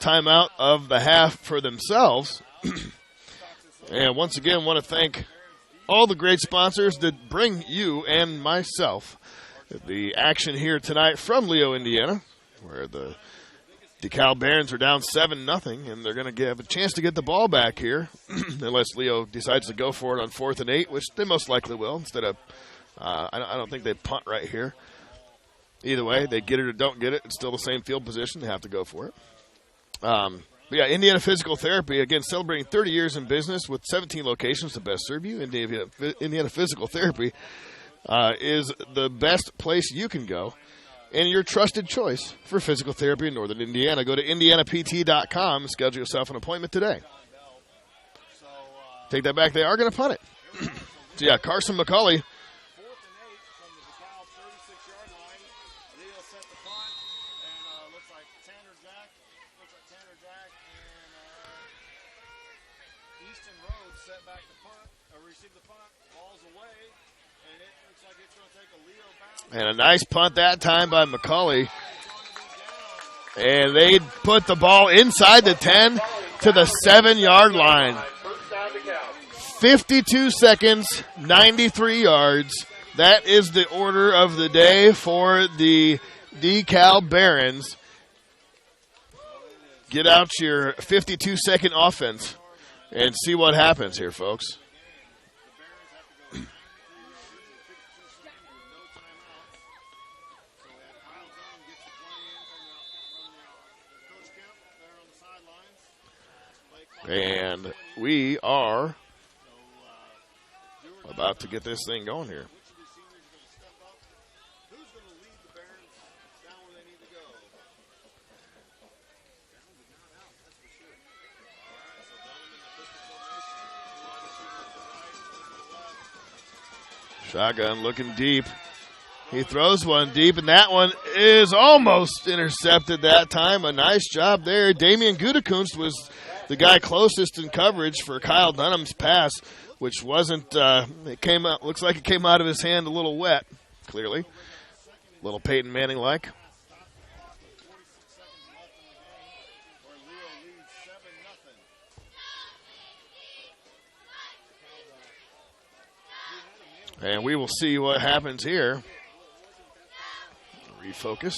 timeout of the half for themselves. And once again, want to thank all the great sponsors that bring you and myself the action here tonight from Leo, Indiana, where the DeKalb Barons are down 7-0, and they're going to have a chance to get the ball back here, unless Leo decides to go for it on 4th and 8, which they most likely will, instead of I don't think they punt right here. Either way, they get it or don't get it. It's still the same field position. They have to go for it. But yeah, Indiana Physical Therapy, again, celebrating 30 years in business with 17 locations to best serve you. Indiana Physical Therapy is the best place you can go and your trusted choice for physical therapy in Northern Indiana. Go to indianapt.com and schedule yourself an appointment today. Take that back. They are going to punt it. So, yeah, Carson McCauley. 4th and 8 from the Dekalb 36-yard line. Leo set the punt, and looks like Tanner Jack and Easton Rhodes set back the punt, received the punt, ball's away, and it looks like it's going to take a Leo bounce. And a nice punt that time by McCauley. And they put the ball inside the 10 to the 7-yard line. 52 seconds, 93 yards. That is the order of the day for the Dekalb Barons. Get out your 52-second offense and see what happens here, folks. And we are about to get this thing going here. Shotgun looking deep. He throws one deep, and that one is almost intercepted that time. A nice job there. Damian Gutekunst was the guy closest in coverage for Kyle Dunham's pass, which wasn't, it came out, looks like it came out of his hand a little wet, clearly. A little Peyton Manning-like. And we will see what happens here. Refocus.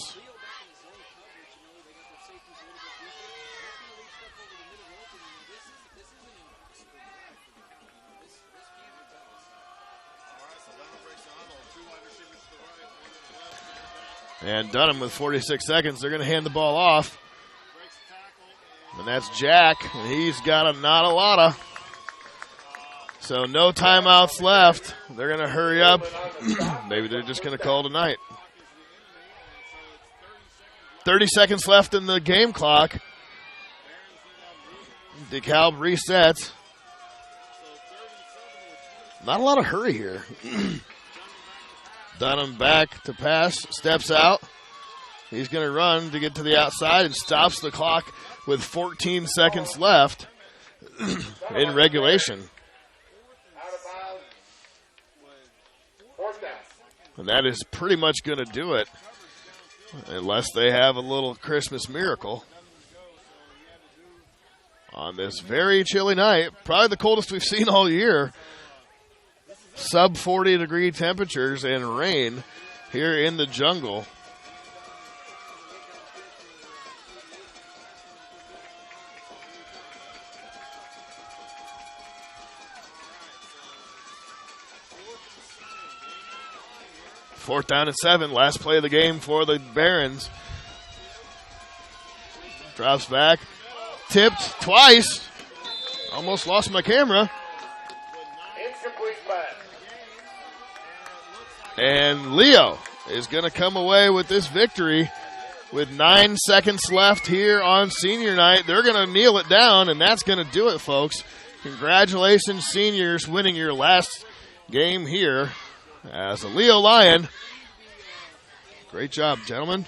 And Dunham with 46 seconds. They're going to hand the ball off. And that's Jack. And he's got not a lot of. So no timeouts left. They're going to hurry up. Maybe they're just going to call tonight. 30 seconds left in the game clock. DeKalb resets. Not a lot of hurry here. Dunham back to pass, steps out. He's going to run to get to the outside and stops the clock with 14 seconds left in regulation. And that is pretty much going to do it, unless they have a little Christmas miracle on this very chilly night. Probably the coldest we've seen all year. Sub 40-degree temperatures and rain here in the jungle. Fourth down and 7, last play of the game for the Barons. Drops back, tipped twice. Almost lost my camera. And Leo is going to come away with this victory with 9 seconds left here on senior night. They're going to kneel it down, and that's going to do it, folks. Congratulations, seniors, winning your last game here as a Leo Lion. Great job, gentlemen.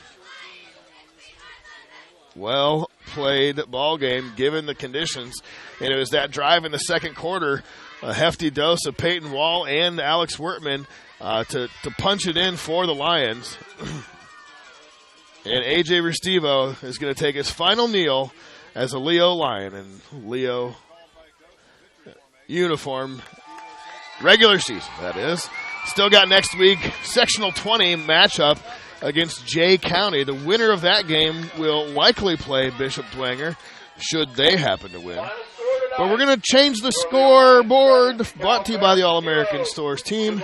Well played ball game given the conditions. And it was that drive in the second quarter, a hefty dose of Peyton Wall and Alex Wertman to punch it in for the Lions. And A.J. Restivo is going to take his final kneel as a Leo Lion and Leo uniform. Regular season, that is. Still got next week, sectional 20 matchup against Jay County. The winner of that game will likely play Bishop Dwenger, should they happen to win. But we're going to change the scoreboard, brought to you by the All-American Stores team.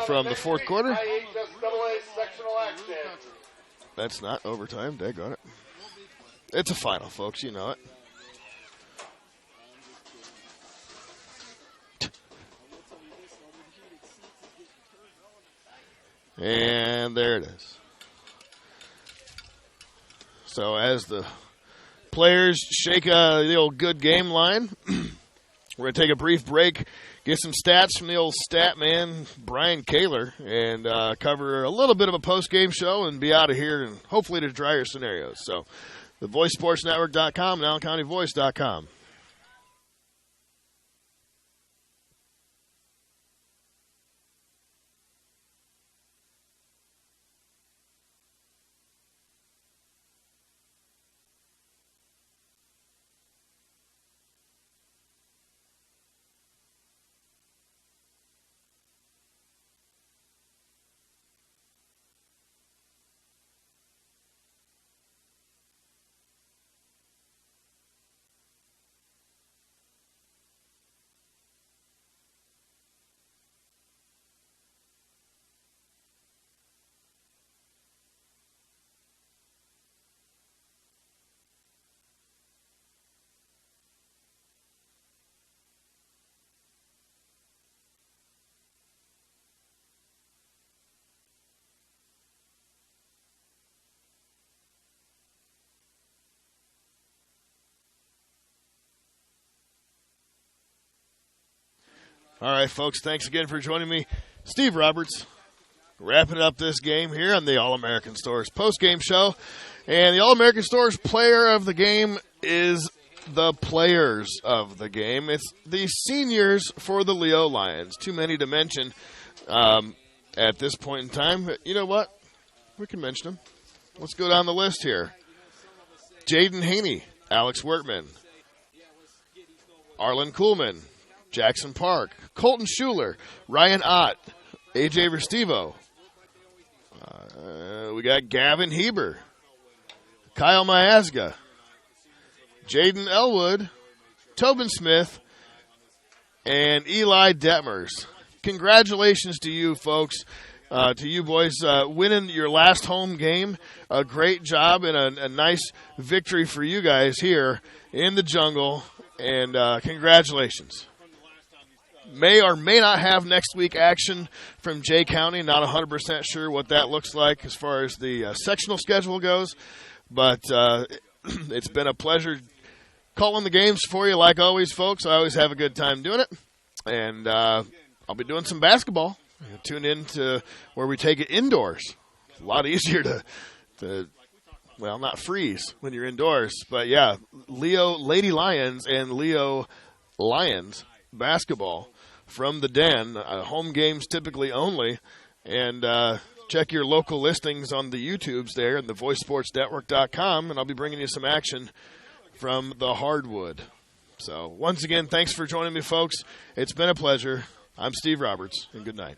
from the fourth quarter. IHSAA sectional action. That's not overtime. Daggone it. It's a final, folks. You know it. And there it is. So as the players shake the old good game line, we're going to take a brief break, get some stats from the old stat man, Brian Kaler, and cover a little bit of a post-game show and be out of here and hopefully to drier scenarios. So thevoicesportsnetwork.com and AllenCountyVoice.com. All right, folks, thanks again for joining me. Steve Roberts, wrapping up this game here on the All-American Stores post-game show. And the All-American Stores player of the game is the players of the game. It's the seniors for the Leo Lions. Too many to mention at this point in time. But you know what? We can mention them. Let's go down the list here. Jaden Haney, Alex Workman, Arlen Kuhlman, Jackson Park, Colton Schuler, Ryan Ott, AJ Restivo. We got Gavin Heber, Kyle Miazga, Jaden Elwood, Tobin Smith, and Eli Detmers. Congratulations to you, folks, to you boys, winning your last home game. A great job and a nice victory for you guys here in the jungle, and congratulations. May or may not have next week action from Jay County. Not 100% sure what that looks like as far as the sectional schedule goes. But it's been a pleasure calling the games for you like always, folks. I always have a good time doing it. And I'll be doing some basketball. Tune in to where we take it indoors. It's a lot easier to well, not freeze when you're indoors. But, yeah, Leo Lady Lions and Leo Lions basketball from the Den, home games typically only, and check your local listings on the YouTubes there and thevoicesportsnetwork.com, and I'll be bringing you some action from the hardwood. So once again, thanks for joining me, folks. It's been a pleasure. I'm Steve Roberts, and good night.